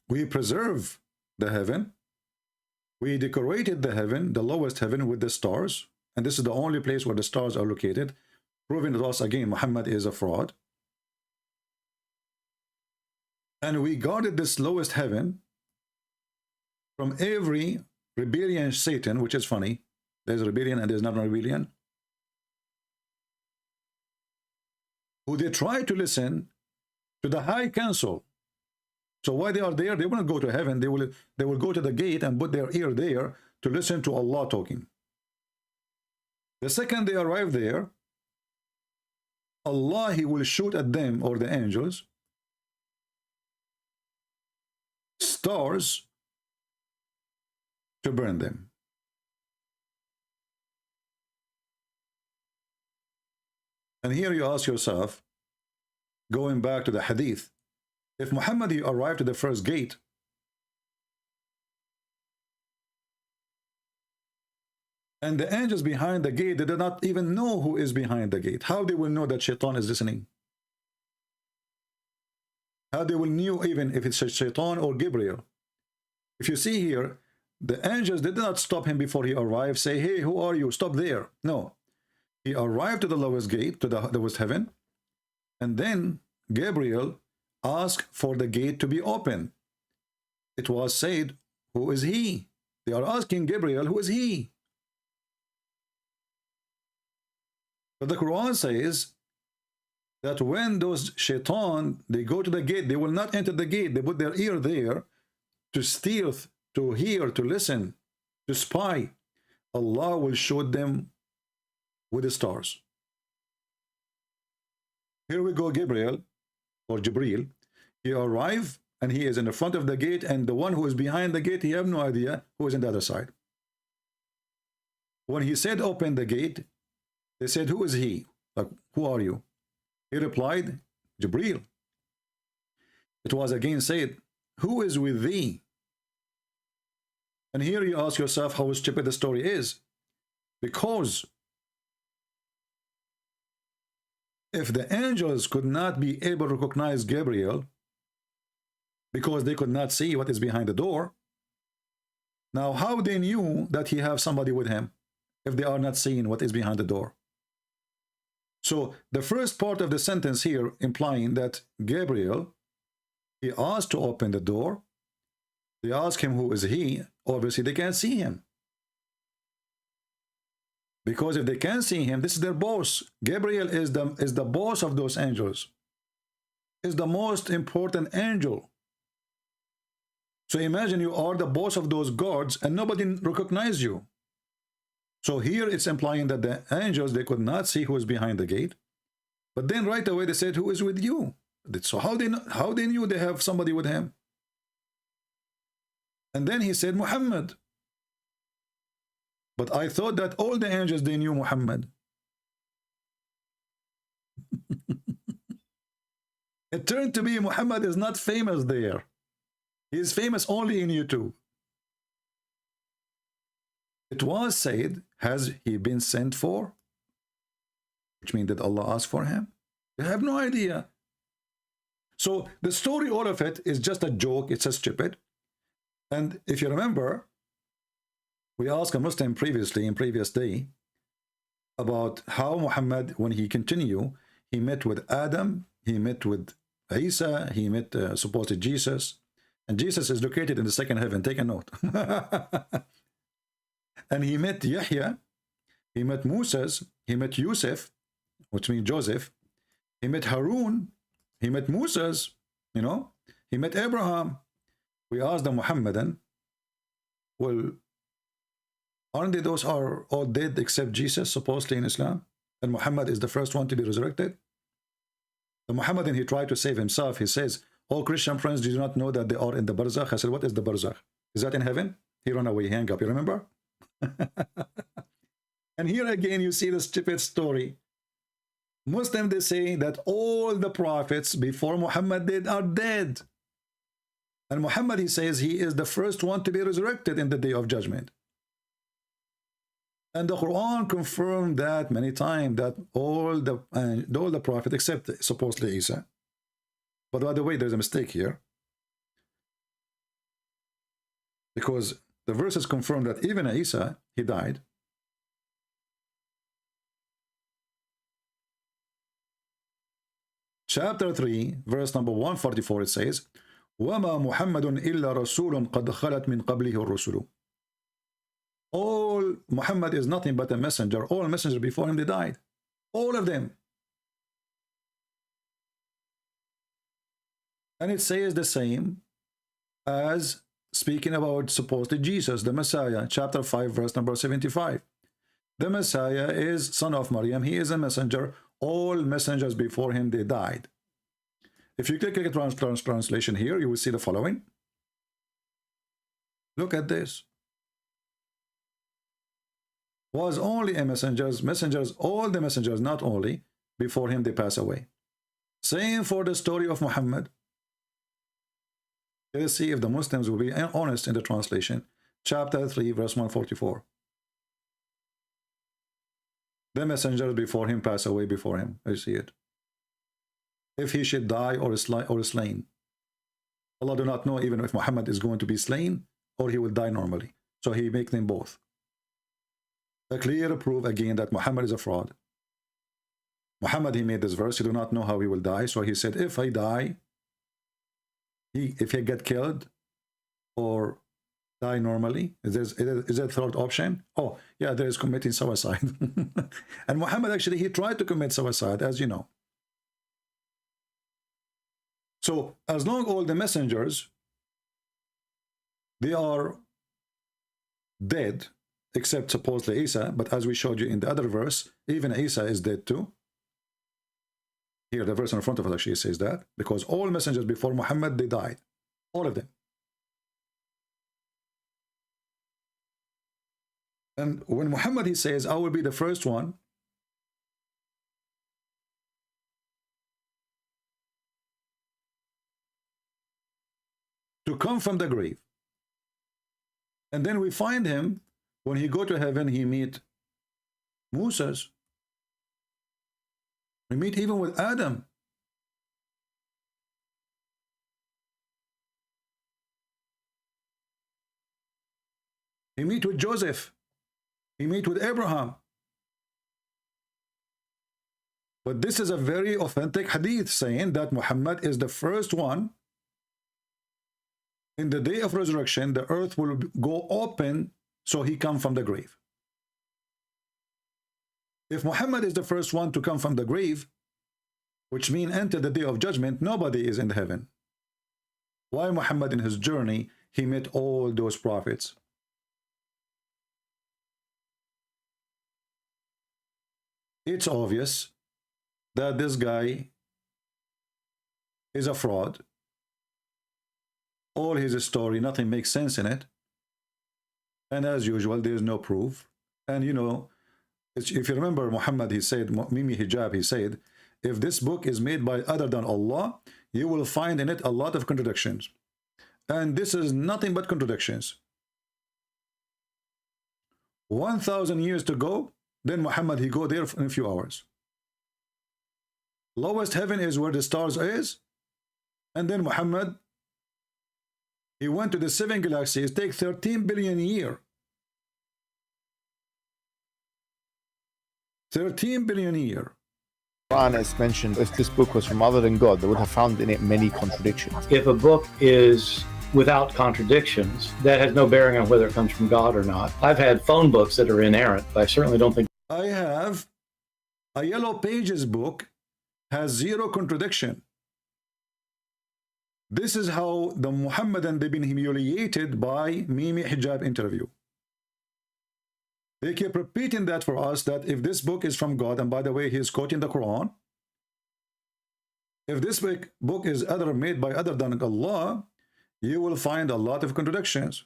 We preserve the heaven. We decorated the heaven, the lowest heaven, with the stars. And this is the only place where the stars are located, proving to us again Muhammad is a fraud. And we guarded this lowest heaven from every rebellion Satan, which is funny. There's rebellion and there's not a rebellion. Who they try to listen to the high council. So while they are there, they won't go to heaven. They will go to the gate and put their ear there to listen to Allah talking. The second they arrive there, Allah, he will shoot at them, or the angels, stars to burn them. And here you ask yourself, going back to the hadith, if Muhammad he arrived at the first gate, and the angels behind the gate, they did not even know who is behind the gate. How they will know that shaitan is listening? How they will know even if it's shaitan or Gabriel? If you see here, the angels did not stop him before he arrived, say, hey, who are you? Stop there. No. He arrived to the lowest gate, to the lowest heaven, and then Gabriel asked for the gate to be open. It was said, who is he? They are asking Gabriel, who is he? But the Quran says that when those shaitan, they go to the gate, they will not enter the gate. They put their ear there to steal, to hear, to listen, to spy. Allah will show them with the stars. Here we go, Gabriel, or Jibreel. He arrived and he is in the front of the gate, and the one who is behind the gate, he have no idea who is on the other side. When he said open the gate, they said, who is he? Like, who are you? He replied, Jibreel. It was again said, who is with thee? And here you ask yourself how stupid the story is. Because if the angels could not be able to recognize Gabriel because they could not see what is behind the door, now how they knew that he have somebody with him if they are not seeing what is behind the door? So the first part of the sentence here implying that Gabriel, he asked to open the door. They ask him who is he. Obviously they can't see him. Because if they can't see him, this is their boss. Gabriel is the boss of those angels. Is the most important angel. So imagine you are the boss of those gods and nobody recognizes you. So here it's implying that the angels, they could not see who is behind the gate. But then right away they said, who is with you? So how they knew they have somebody with him? And then he said, Muhammad. But I thought that all the angels, they knew Muhammad. It turned to be Muhammad is not famous there. He is famous only in YouTube. It was said, has he been sent for? Which means that Allah asked for him? They have no idea. So the story, all of it, is just a joke. It's a stupid. And if you remember, we asked a Muslim previously, in previous day, about how Muhammad, when he continued, he met with Adam, he met with Isa, he met supposed Jesus, and Jesus is located in the second heaven. Take a note. And he met Yahya, he met Moses, he met Yusuf, which means Joseph, he met Harun, he met Moses, you know, he met Abraham. We asked the Muhammadan, well, aren't they those are all dead except Jesus, supposedly in Islam? And Muhammad is the first one to be resurrected? The Muhammadan, he tried to save himself. He says, all Christian friends do not know that they are in the barzakh. I said, what is the barzakh? Is that in heaven? He ran away, hang up, you remember? And here again, you see the stupid story. Muslims, they say that all the prophets before Muhammad did are dead. And Muhammad, he says, he is the first one to be resurrected in the day of judgment. And the Quran confirmed that many times, that all the prophets, except supposedly Isa. But by the way, there's a mistake here. Because the verses confirm that even Isa, he died. Chapter 3, verse number 144, it says, وَمَا مُحَمَّدٌ إِلَّا رَسُولٌ قَدْ خَلَتْ مِنْ قَبْلِهِ الرُّسُلُ. All Muhammad is nothing but a messenger. All messengers before him, they died. All of them. And it says the same as speaking about supposedly Jesus, the Messiah, chapter 5, verse number 75. The Messiah is son of Maryam. He is a messenger. All messengers before him, they died. If you click translation here, you will see the following. Look at this. Was only a messengers, all the messengers, not only, before him they pass away. Same for the story of Muhammad. Let's see if the Muslims will be honest in the translation. Chapter 3, verse 144. The messengers before him pass away before him. I see it. If he should die or slain. Allah do not know even if Muhammad is going to be slain or he will die normally. So he makes them both. A clear proof again that Muhammad is a fraud. Muhammad, he made this verse. He do not know how he will die. So he said, if I die, if he get killed or die normally, is there a third option? Oh, yeah, there is committing suicide. And Muhammad, actually, he tried to commit suicide, as you know. So as long all the messengers, they are dead, except supposedly Isa, but as we showed you in the other verse, even Isa is dead too. Here, the verse in front of us actually says that, because all messengers before Muhammad, they died. All of them. And when Muhammad, he says, I will be the first one, to come from the grave. And then we find him, when he go to heaven, he meet Moses. We meet even with Adam. He meet with Joseph. He meet with Abraham. But this is a very authentic hadith saying that Muhammad is the first one. In the day of resurrection, the earth will go open, so he come from the grave. If Muhammad is the first one to come from the grave, which means enter the day of judgment, nobody is in heaven. Why Muhammad in his journey, he met all those prophets? it's obvious that this guy is a fraud. All his story, nothing makes sense in it. And as usual, there is no proof. And you know, if you remember Muhammad, he said, Mimi Hijab, he said, if this book is made by other than Allah, you will find in it a lot of contradictions. And this is nothing but contradictions. 1,000 years to go, then Muhammad, he go there in a few hours. Lowest heaven is where the stars is. And then Muhammad, he went to the 7 galaxies, take 13 billion a year. 13 billion a year. Quran is mentioned, if this book was from other than God, they would have found in it many contradictions. If a book is without contradictions, that has no bearing on whether it comes from God or not. I've had phone books that are inerrant, but I certainly don't think. I have a Yellow Pages book, has zero contradiction. This is how the Muhammadan, they've been humiliated by Mimi Hijab interview. They keep repeating that for us, that if this book is from God, and by the way, he is quoting the Quran, if this book is made by other than Allah, you will find a lot of contradictions.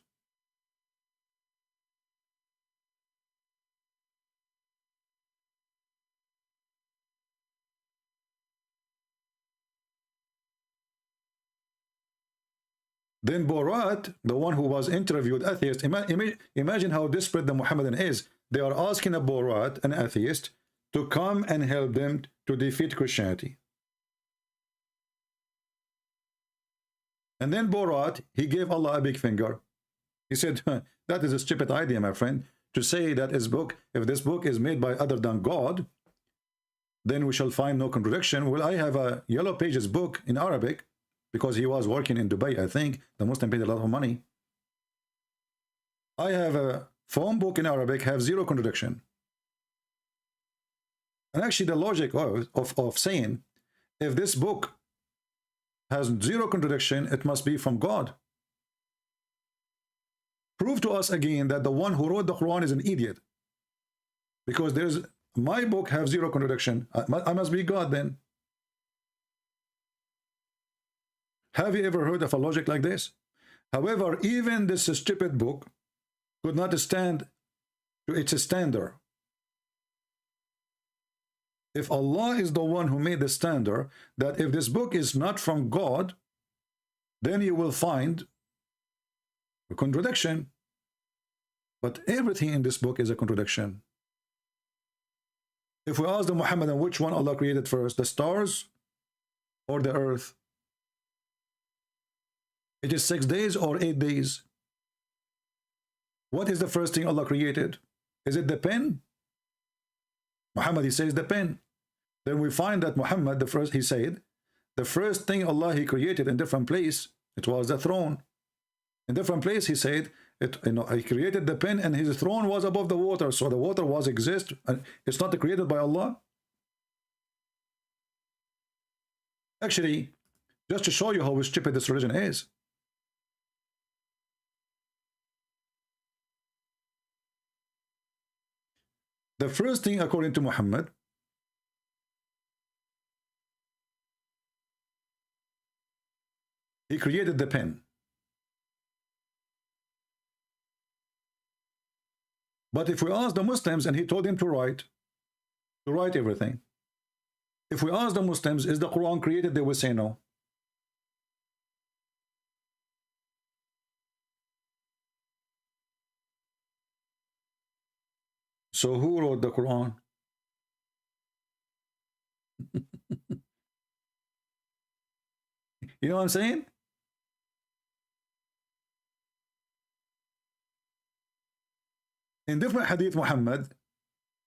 Then Borat, the one who was interviewed, atheist, imagine how desperate the Muhammadan is. They are asking a Borat, an atheist, to come and help them to defeat Christianity. And then Borat, he gave Allah a big finger. He said, that is a stupid idea, my friend, to say that if this book is made by other than God, then we shall find no contradiction. Well, I have a Yellow Pages book in Arabic, because he was working in Dubai, I think. The Muslim paid a lot of money. I have a phone book in Arabic, have zero contradiction. And actually the logic of saying, if this book has zero contradiction, it must be from God. Prove to us again that the one who wrote the Quran is an idiot. Because my book have zero contradiction. I must be God then. Have you ever heard of a logic like this? However, even this stupid book could not stand to its standard. If Allah is the one who made the standard, that if this book is not from God, then you will find a contradiction. But everything in this book is a contradiction. If we ask the Muhammadan which one Allah created first, the stars or the earth, it is 6 days or 8 days. What is the first thing Allah created? Is it the pen? Muhammad, he says the pen. Then we find that Muhammad, he said, the first thing Allah, he created in different place, it was the throne. In different place, he said, he created the pen and his throne was above the water. So the water was exist, and it's not created by Allah. Actually, just to show you how stupid this religion is, the first thing, according to Muhammad, he created the pen. But if we ask the Muslims, and he told them to write everything. If we ask the Muslims, is the Quran created? They will say no. So who wrote the Quran? You know what I'm saying? In different hadith, Muhammad,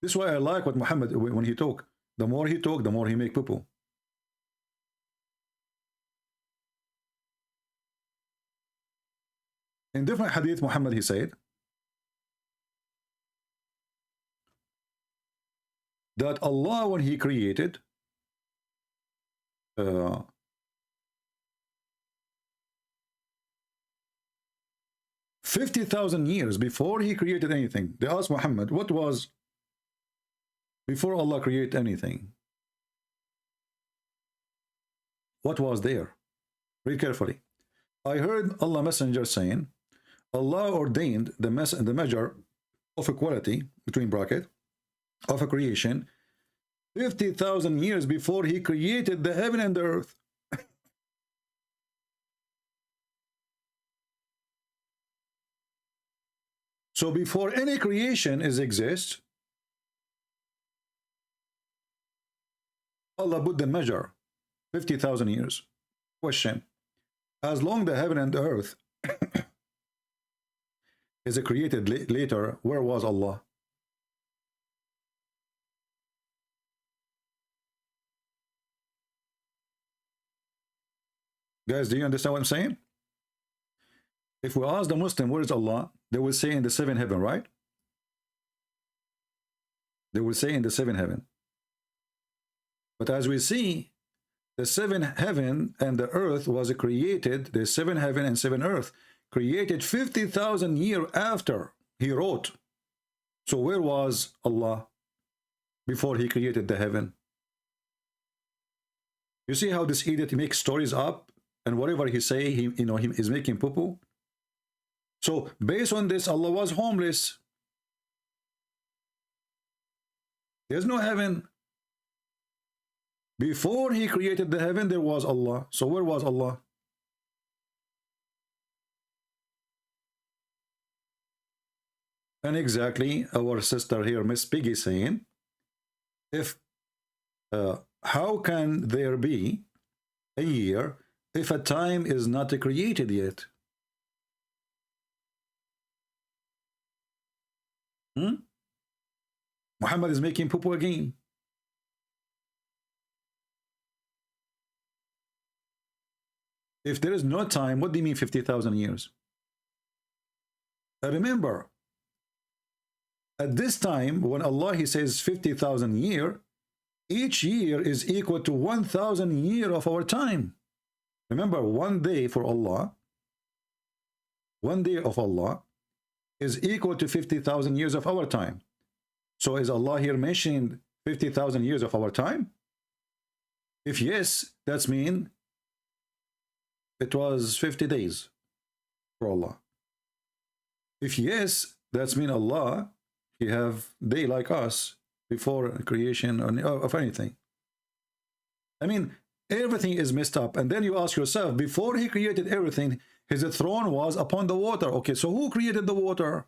this is why I like what Muhammad, when he talk, the more he talk, the more he make poo-poo. In different hadith, Muhammad, he said that Allah, when he created 50,000 years before he created anything, they asked Muhammad, what was Before Allah create anything, what was there? Read carefully. I heard Allah Messenger saying, Allah ordained the measure of equality, between bracket, of a creation 50,000 years before he created the heaven and the earth. So before any creation exists, Allah put the measure 50,000 years. Question: as long the heaven and the earth is created later, where was Allah? Guys, do you understand what I'm saying? If we ask the Muslim, where is Allah? They will say in the seventh heaven, right? They will say in the seventh heaven. But as we see, the seventh heaven and the earth was created, the seventh heaven and seventh earth, created 50,000 years after he wrote. So where was Allah before he created the heaven? You see how this idiot makes stories up, and whatever he say, he is making poo-poo. So based on this, Allah was homeless. There's no heaven. Before he created the heaven, there was Allah. So where was Allah? And exactly our sister here, Miss Piggy, saying, if how can there be a year if a time is not created yet? Muhammad is making poo-poo again. If there is no time, what do you mean 50,000 years? Remember, at this time, when Allah, he says 50,000 year, each year is equal to 1,000 year of our time. Remember, one day for Allah, one day of Allah is equal to 50,000 years of our time. So is Allah here mentioning 50,000 years of our time? If yes, that's mean it was 50 days for Allah. If yes, that's mean Allah, he have day like us before creation of anything. I mean, everything is messed up. And then you ask yourself, before he created everything, his throne was upon the water. Okay, so who created the water?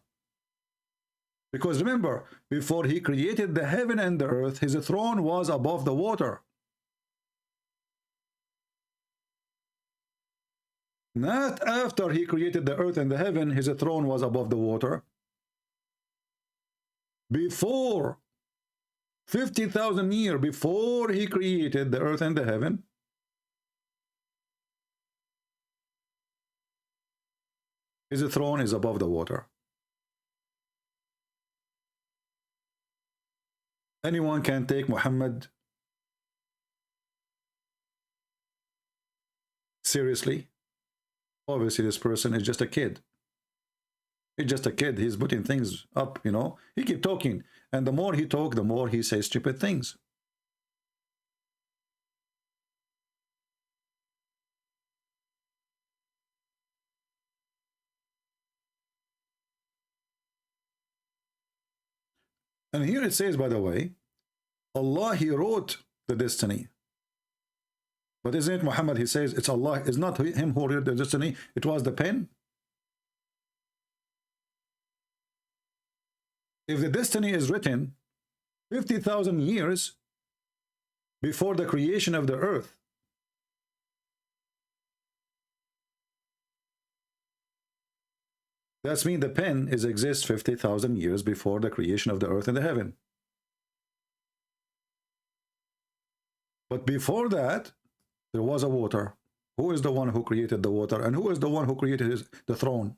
Because remember, before he created the heaven and the earth, his throne was above the water. Not after he created the earth and the heaven, his throne was above the water. Before 50,000 years before he created the earth and the heaven, his throne is above the water. Anyone can take Muhammad seriously? Obviously, this person is just a kid. He's just a kid. He's putting things up, you know. He keep talking. And the more he talk, the more he says stupid things. And here it says, by the way, Allah, he wrote the destiny. But isn't it Muhammad, he says, it's Allah, it's not him who wrote the destiny, it was the pen. If the destiny is written 50,000 years before the creation of the earth, that's mean the pen exists 50,000 years before the creation of the earth and the heaven. But before that, there was a water. Who is the one who created the water? And who is the one who created the throne?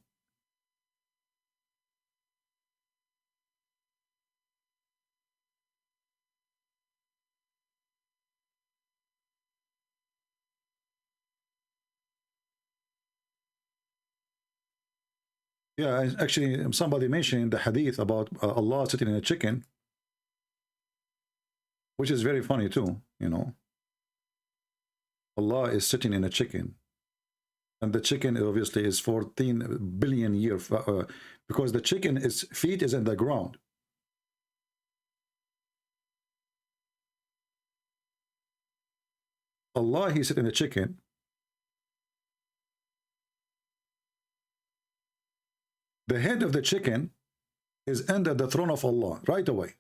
Yeah, actually, somebody mentioned the hadith about Allah sitting in a chicken. which is very funny too, you know. Allah is sitting in a chicken, and the chicken obviously is 14 billion years, because the chicken is feet is in the ground. Allah, he sitting in a chicken. The head of the chicken is under the throne of Allah right away.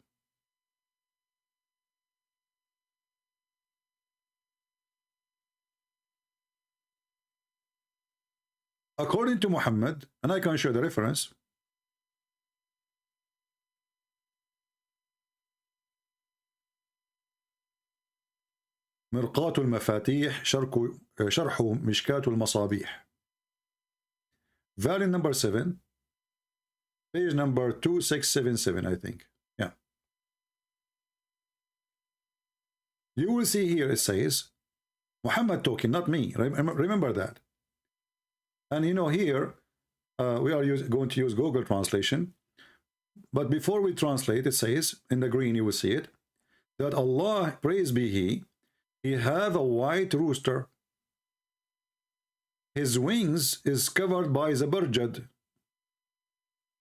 According to Muhammad, and I can show the reference, مرقاة المفاتيح شرح مشكاة المصابيح, volume number 7, page number 2677, I think. Yeah. You will see here it says, Muhammad talking, not me. Remember that. And you know, here we are going to use Google translation. But before we translate, it says, in the green you will see it, that Allah, praise be He have a white rooster. His wings is covered by zabarjad.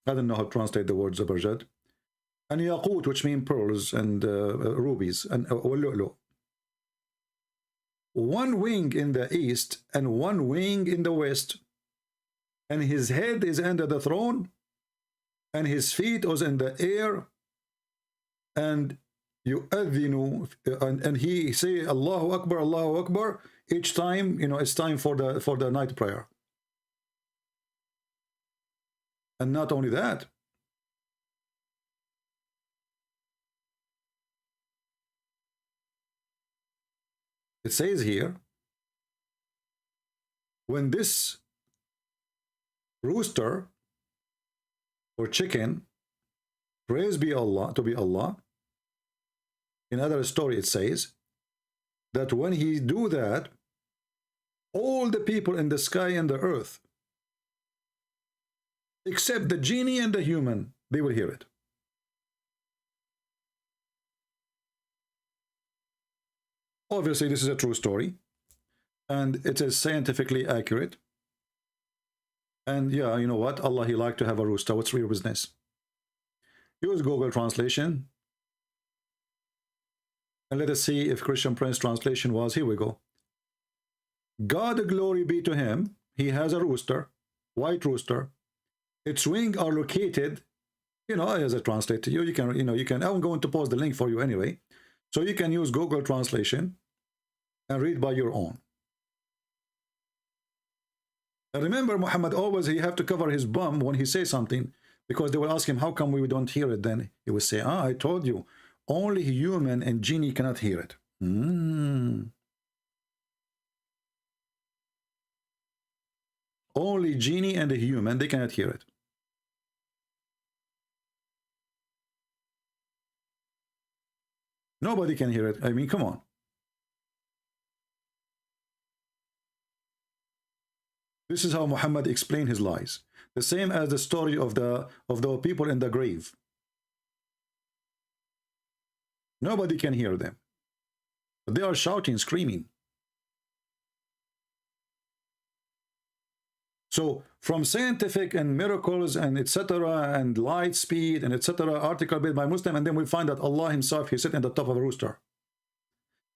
I don't know how to translate the word zabarjad. And yaqut, which mean pearls and rubies, and lu'lu. One wing in the east and one wing in the west. And his head is under the throne, and his feet is in the air, and yu'adhinu, and he say Allahu Akbar each time, you know, it's time for the night prayer. And not only that, it says here, when this rooster or chicken, praise be Allah, to be Allah, in another story it says that when he do that, all the people in the sky and the earth, except the genie and the human, they will hear it. Obviously this is a true story, and it is scientifically accurate. And yeah, you know what? Allah, he like to have a rooster. What's your business? Use Google translation. And let us see if Christian Prince translation was. Here we go. God, glory be to him. He has a rooster, white rooster. Its wings are located, you know, as I translate to you, you can, I'm going to post the link for you anyway. So you can use Google translation and read by your own. And remember, Muhammad always, he have to cover his bum when he says something, because they will ask him, how come we don't hear it? Then he will say, I told you, only human and genie cannot hear it. Only genie and a human, they cannot hear it. Nobody can hear it. I mean, come on. This is how Muhammad explained his lies. The same as the story of the people in the grave. Nobody can hear them. But they are shouting, screaming. So from scientific and miracles and etc. and light speed and etc. article made by Muslim, and then we find that Allah himself, he sit in the top of a rooster.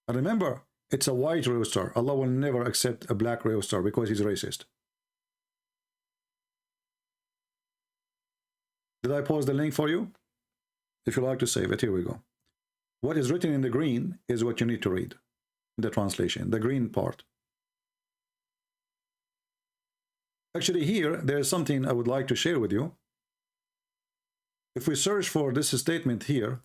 And remember, it's a white rooster. Allah will never accept a black rooster because he's racist. Did I post the link for you? If you like to save it, here we go. What is written in the green is what you need to read in the translation, the green part. Actually, here, there is something I would like to share with you. If we search for this statement here,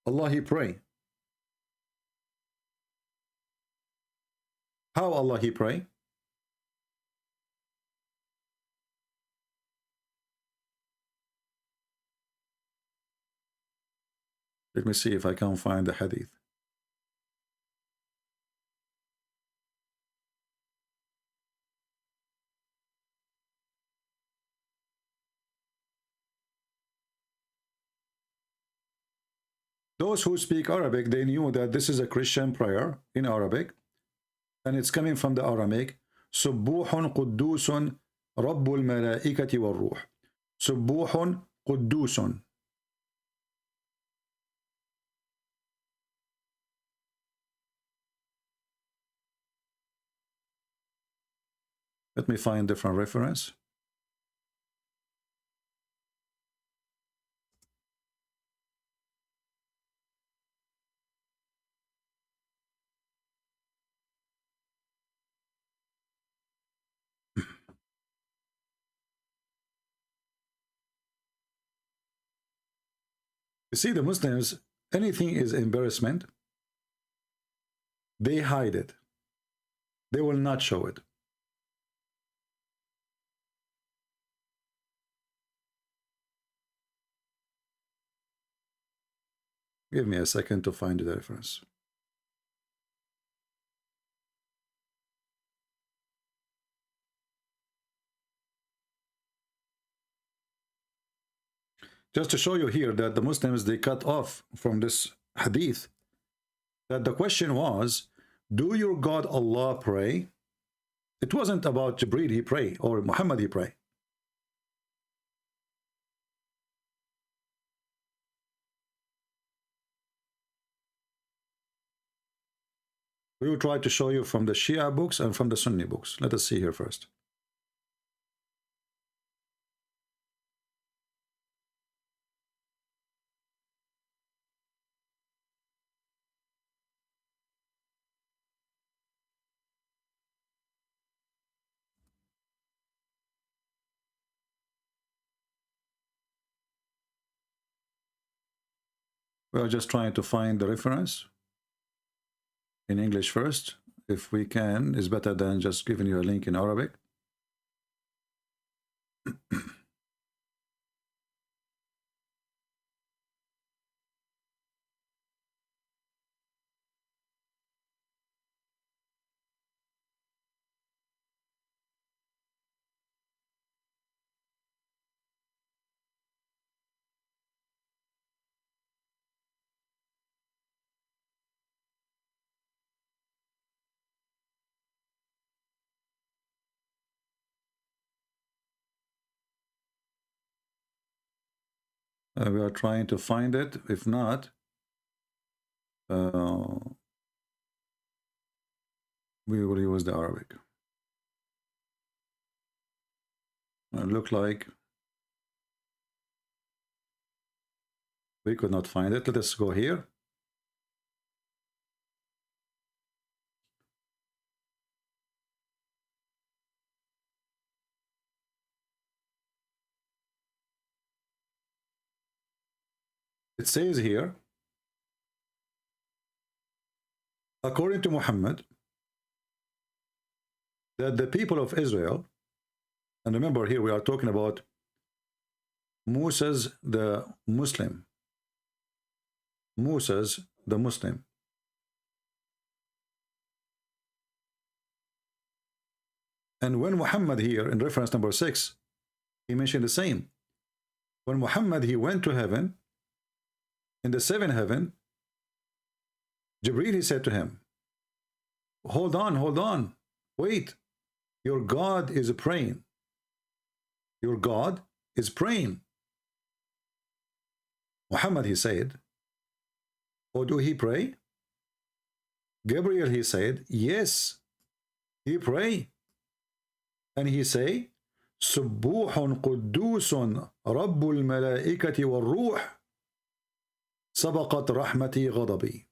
Allah, he pray. How Allah, he pray? Let me see if I can find the hadith. Those who speak Arabic, they knew that this is a Christian prayer in Arabic, and it's coming from the Aramaic. سبوح قدوس رب الملائكة والروح. سبوح قدوس. Let me find different reference. You see, the Muslims, anything is embarrassment, they hide it. They will not show it. Give me a second to find the reference. Just to show you here that the Muslims, they cut off from this hadith, that the question was, do your God Allah pray? It wasn't about Jibreel he pray or Muhammad he pray. We will try to show you from the Shia books and from the Sunni books. Let us see here first. We are just trying to find the reference in English first. If we can, it's better than just giving you a link in Arabic. We are trying to find it. If not, we will use the Arabic. It look like we could not find it. Let us go here. It says here, according to Muhammad, that the people of Israel, and remember here we are talking about Moses the Muslim. Moses the Muslim. And when Muhammad here in reference number 6, he mentioned the same. When Muhammad, he went to heaven, in the 7th heaven, Jibreel, he said to him, hold on, wait, your God is praying. Your God is praying. Muhammad, he said, oh, do he pray? Gabriel, he said, yes, he pray. And he say, سبوح قدوس رب الملائكة والروح سبقت رحمتي غضبي.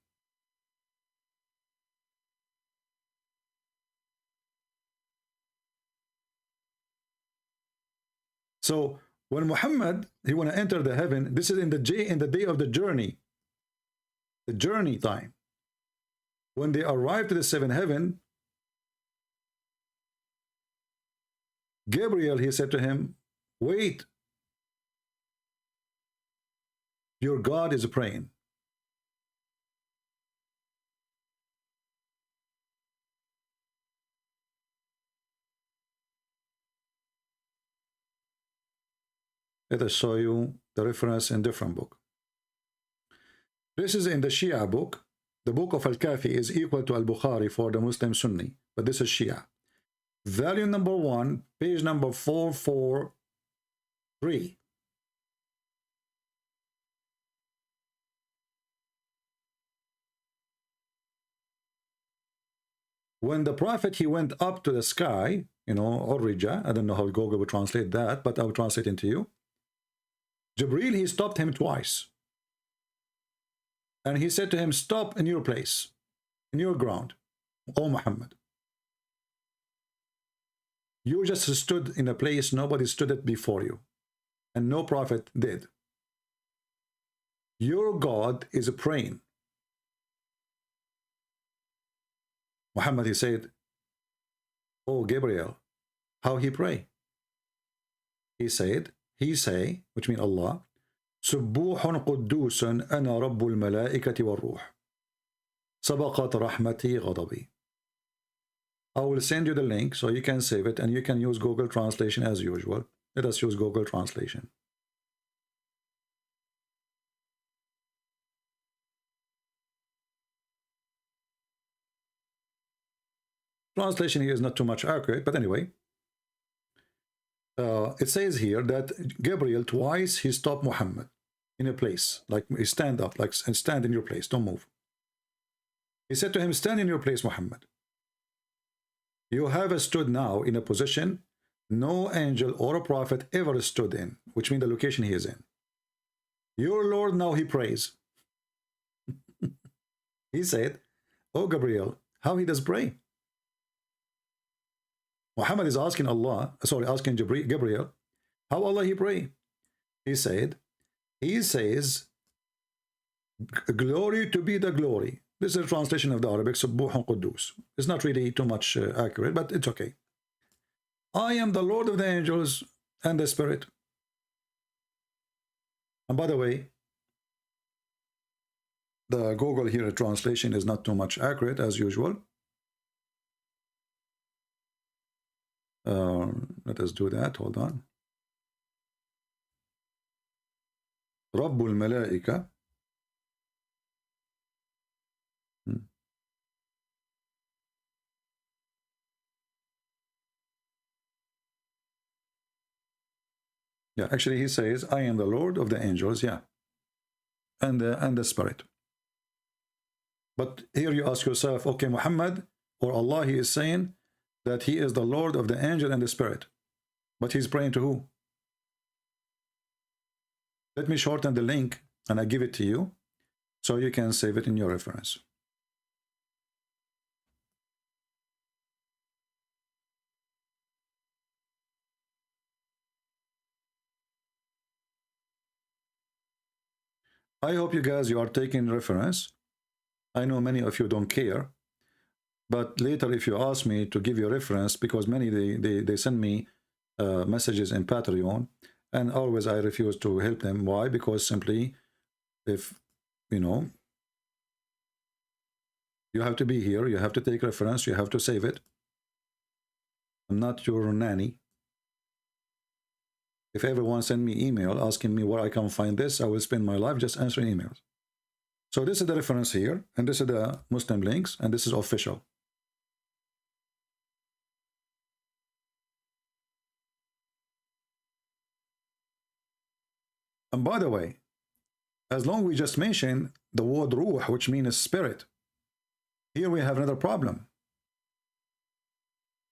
So when Muhammad, he want to enter the heaven, this is in the day of the journey time. When they arrive to the 7th heaven, Gabriel, he said to him, wait, your God is praying. Let us show you the reference in different book. This is in the Shia book. The book of Al-Kafi is equal to Al-Bukhari for the Muslim Sunni, but this is Shia. Volume number 1, page number 443. When the Prophet, he went up to the sky, Urija, I don't know how Google would translate that, but I'll translate it to you. Jibreel, he stopped him twice. And he said to him, stop in your place, in your ground, O Muhammad. You just stood in a place nobody stood it before you, and no prophet did. Your God is praying. Muhammad, he said, oh Gabriel, how he pray? He said, which means Allah, سبوح قدوس أنا رب الملائكة والروح سبقت رحمتي غضبي. I will send you the link so you can save it and you can use Google Translation as usual. Let us use Google Translation. Translation here is not too much accurate, but anyway. It says here that Gabriel twice he stopped Muhammad in a place, like he stand up, like and stand in your place, don't move. He said to him, stand in your place, Muhammad. You have stood now in a position no angel or a prophet ever stood in, which means the location he is in. Your Lord now he prays. He said, oh Gabriel, how he does pray? Muhammad is asking asking Gabriel, how Allah he pray? He said, he says, glory to be the glory. This is a translation of the Arabic, Subbuhun Quddus. It's not really too much accurate, but it's okay. I am the Lord of the angels and the Spirit. And by the way, the Google here translation is not too much accurate as usual. Let us do that. Hold on. Rabbul Malaika. Yeah, actually he says, I am the Lord of the angels, yeah. And the Spirit. But here you ask yourself, okay, Muhammad or Allah, he is saying that he is the Lord of the angel and the Spirit. But he's praying to who? Let me shorten the link and I give it to you so you can save it in your reference. I hope you guys, you are taking reference. I know many of you don't care, but later if you ask me to give you a reference, because many they send me messages in Patreon, and always I refuse to help them. Why? Because simply, if you have to be here, you have to take reference, you have to save it. I'm not your nanny. If everyone send me email asking me where I can find this, I will spend my life just answering emails. So this is the reference here, and this is the Muslim links, and this is official. And by the way, as long as we just mentioned the word ruh, which means spirit, here we have another problem.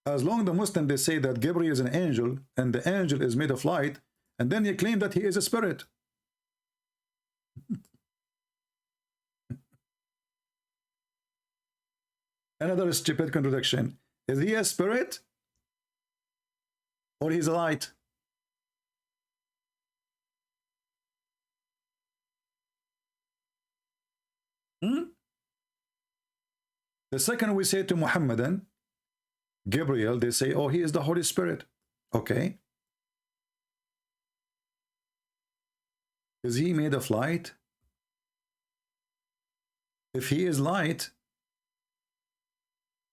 As long as the Muslim, they say that Gabriel is an angel, and the angel is made of light, and then you claim that he is a spirit. Another stupid contradiction. Is he a spirit? Or he's a light? The second we say to Muhammadan, Gabriel, they say, oh, he is the Holy Spirit. Okay. Is he made of light? If he is light,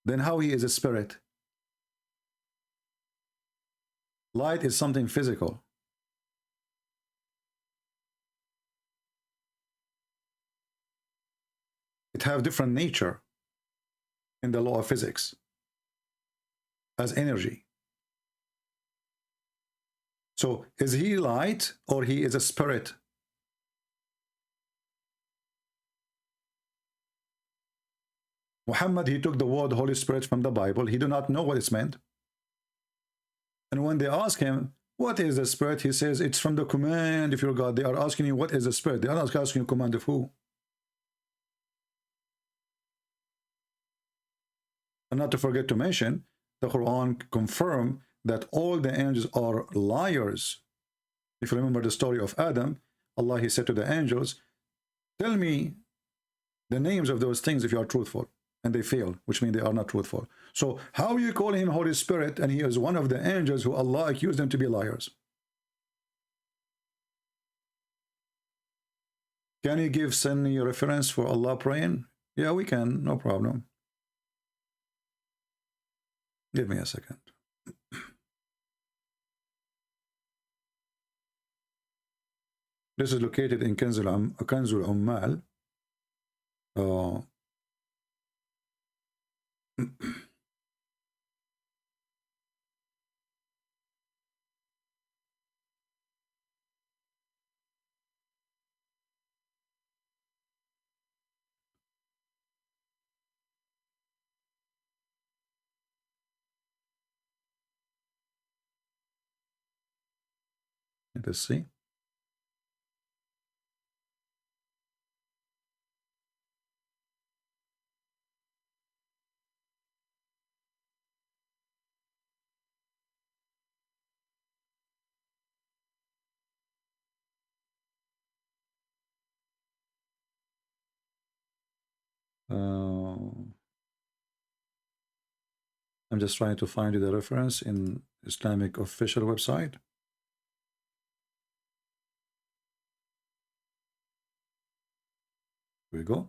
then how he is a spirit? Light is something physical. It have different nature in the law of physics as energy. So is he light or he is a spirit? Muhammad, he took the word Holy Spirit from the Bible. He did not know what it's meant. And when they ask him, what is the Spirit? He says, it's from the command of your God. They are asking you, what is the Spirit? They are not asking you, command of who? And not to forget to mention, the Quran confirmed that all the angels are liars. If you remember the story of Adam, Allah, he said to the angels, tell me the names of those things if you are truthful. And they fail, which means they are not truthful. So how you call him Holy Spirit and he is one of the angels who Allah accused them to be liars? Can you give Sunni a reference for Allah praying? Yeah, we can, no problem. Give me a second. This is located in Kanzul Ummal. Let's see. I'm just trying to find you the reference in Islamic official website. Here we go.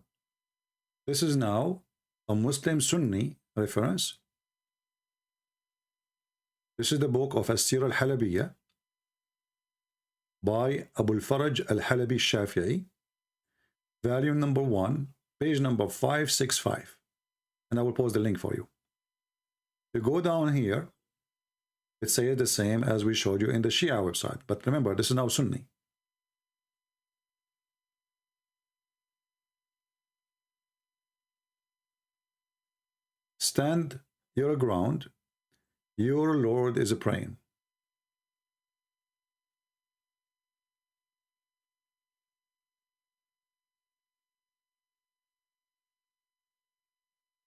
This is now a Muslim Sunni reference. This is the book of As-Sira al-Halabiyya by Abu al-Faraj al-Halabi al-Shafi'i, volume number 1, page number 565. And I will post the link for you. You go down here, it says the same as we showed you in the Shia website. But remember, this is now Sunni. Stand your ground, your Lord is praying.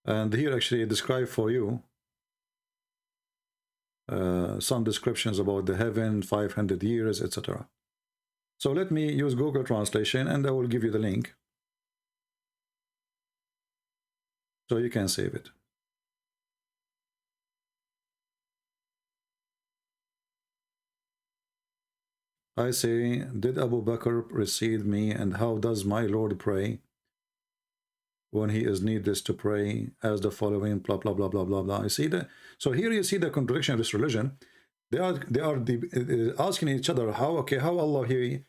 And here actually I describe for you some descriptions about the heaven, 500 years, etc. So let me use Google Translation and I will give you the link so you can save it. I say, did Abu Bakr precede me, and how does my Lord pray when he is needless to pray as the following, blah, blah, blah, blah, blah, blah. You see that? So here you see the contradiction of this religion. They are asking each other, how Allah here,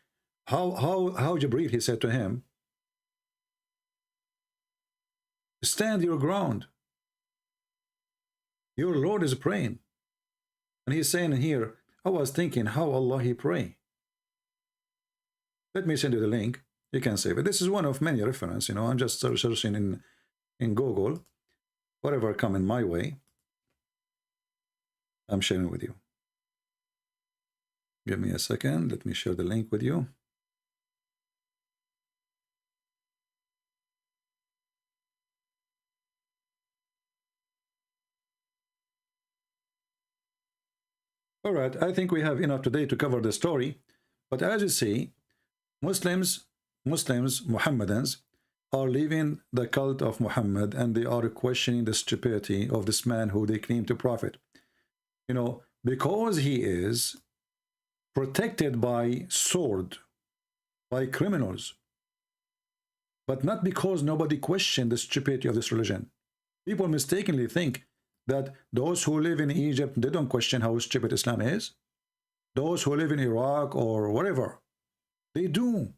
how Jibreel, he said to him, stand your ground. Your Lord is praying. And he's saying here, I was thinking how Allah he pray. Let me send you the link. You can save it. This is one of many references, you know. I'm just searching in Google. Whatever come in my way, I'm sharing with you. Give me a second. Let me share the link with you. All right, I think we have enough today to cover the story. But as you see, Muslims, Muhammadans, are leaving the cult of Muhammad, and they are questioning the stupidity of this man who they claim to prophet. You know, because he is protected by sword, by criminals, but not because nobody questioned the stupidity of this religion. People mistakenly think that those who live in Egypt, they don't question how stupid Islam is. Those who live in Iraq or whatever, they do.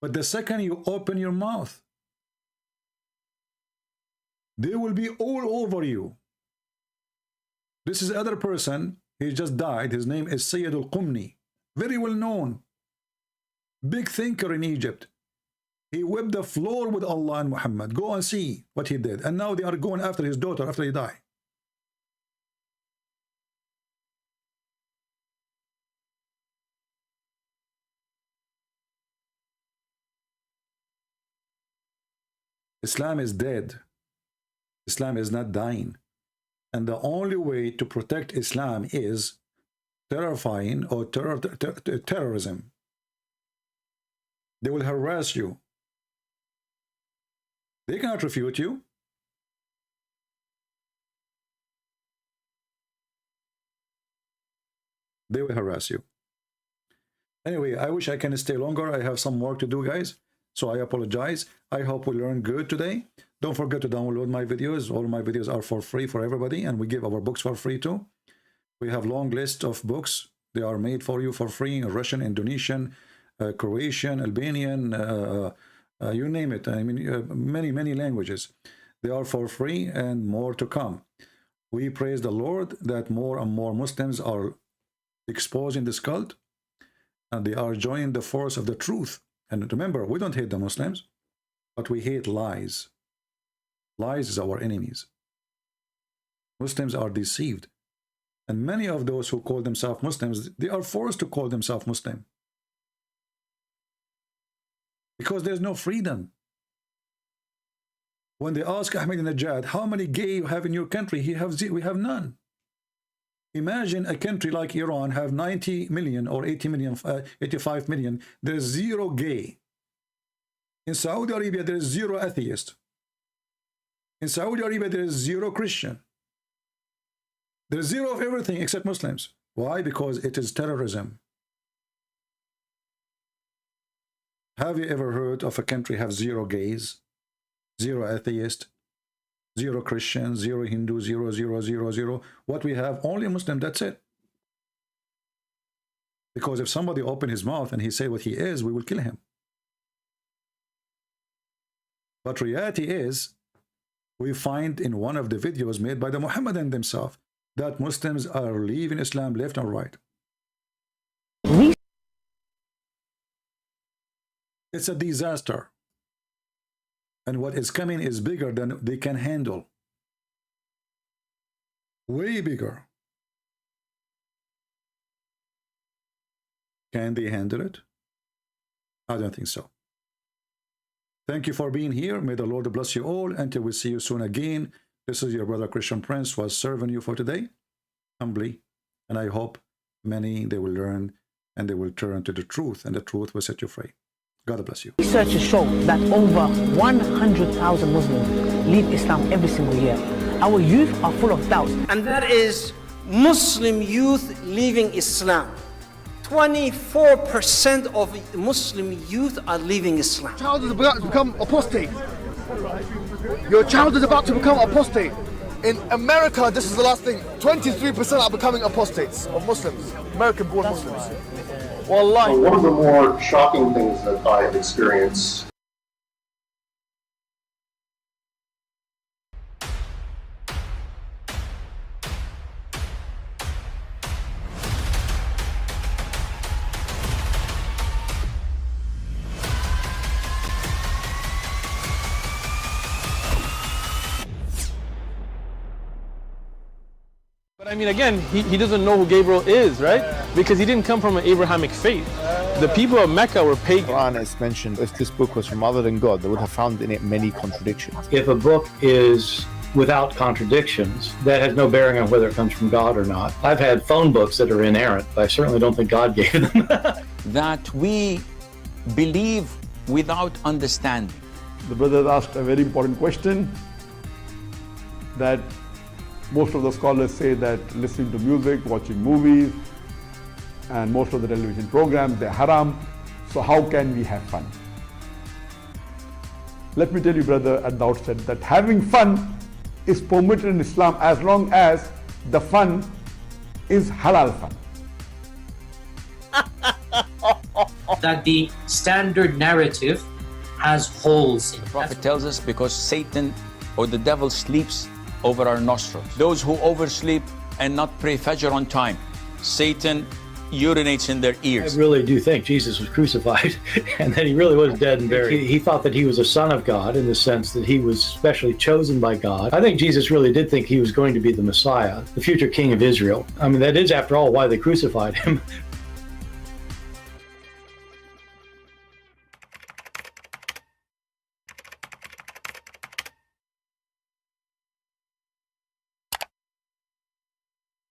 But the second you open your mouth, they will be all over you. This is other person. He just died. His name is Sayyid al-Qumni. Very well known. Big thinker in Egypt. He whipped the floor with Allah and Muhammad. Go and see what he did. And now they are going after his daughter after he died. Islam is dead. Islam is not dying. And the only way to protect Islam is terrifying or terrorism. They will harass you. They cannot refute you. They will harass you. Anyway, I wish I can stay longer. I have some work to do, guys. So I apologize. I hope we learned good today. Don't forget to download my videos. All my videos are for free for everybody, and we give our books for free too. We have long list of books. They are made for you for free in Russian, Indonesian, Croatian, Albanian, you name it. I mean, many languages. They are for free and more to come. We praise the Lord that more and more Muslims are exposing this cult, and they are joining the force of the truth. And remember, we don't hate the Muslims, but we hate lies. Lies is our enemies. Muslims are deceived. And many of those who call themselves Muslims, they are forced to call themselves Muslim. Because there's no freedom. When they ask Ahmadinejad, how many gay you have in your country? We have none. Imagine a country like Iran have 90 million or 80 million, 85 million. There's zero gay. In Saudi Arabia, there is zero atheist. In Saudi Arabia, there is zero Christian. There's zero of everything except Muslims. Why? Because it is terrorism. Have you ever heard of a country have zero gays, zero atheists, zero Christians, zero Hindu, zero? What we have, only a Muslim, that's it. Because if somebody open his mouth and he say what he is, we will kill him. But reality is, we find in one of the videos made by the Muhammadan themselves that Muslims are leaving Islam left and right. It's a disaster. And what is coming is bigger than they can handle. Way bigger. Can they handle it? I don't think so. Thank you for being here. May the Lord bless you all. Until we see you soon again. This is your brother Christian Prince was serving you for today, humbly. And I hope many, they will learn and they will turn to the truth, and the truth will set you free. God bless you. Researchers show that over 100,000 Muslims leave Islam every single year. Our youth are full of doubts. And that is Muslim youth leaving Islam. 24% of Muslim youth are leaving Islam. Your child is about to become apostate. Your child is about to become apostate. In America, this is the last thing. 23% are becoming apostates of Muslims, American-born Muslims. Wallahi. One of the more shocking things that I have experienced I mean, again, he doesn't know who Gabriel is, right? Because he didn't come from an Abrahamic faith. The people of Mecca were pagan. Quran is mentioned, if this book was from other than God, they would have found in it many contradictions. If a book is without contradictions, that has no bearing on whether it comes from God or not. I've had phone books that are inerrant, but I certainly don't think God gave them. That we believe without understanding. The brother asked a very important question, that most of the scholars say that listening to music, watching movies, and most of the television programs, they're haram. So how can we have fun? Let me tell you, brother, at the outset, that having fun is permitted in Islam as long as the fun is halal fun. that the standard narrative has holes in it. The prophet tells us because Satan or the devil sleeps over our nostrils. Those who oversleep and not pray Fajr on time, Satan urinates in their ears. I really do think Jesus was crucified and that he really was dead and buried. He thought that he was a son of God in the sense that he was specially chosen by God. I think Jesus really did think he was going to be the Messiah, the future king of Israel. I mean, that is, after all, why they crucified him.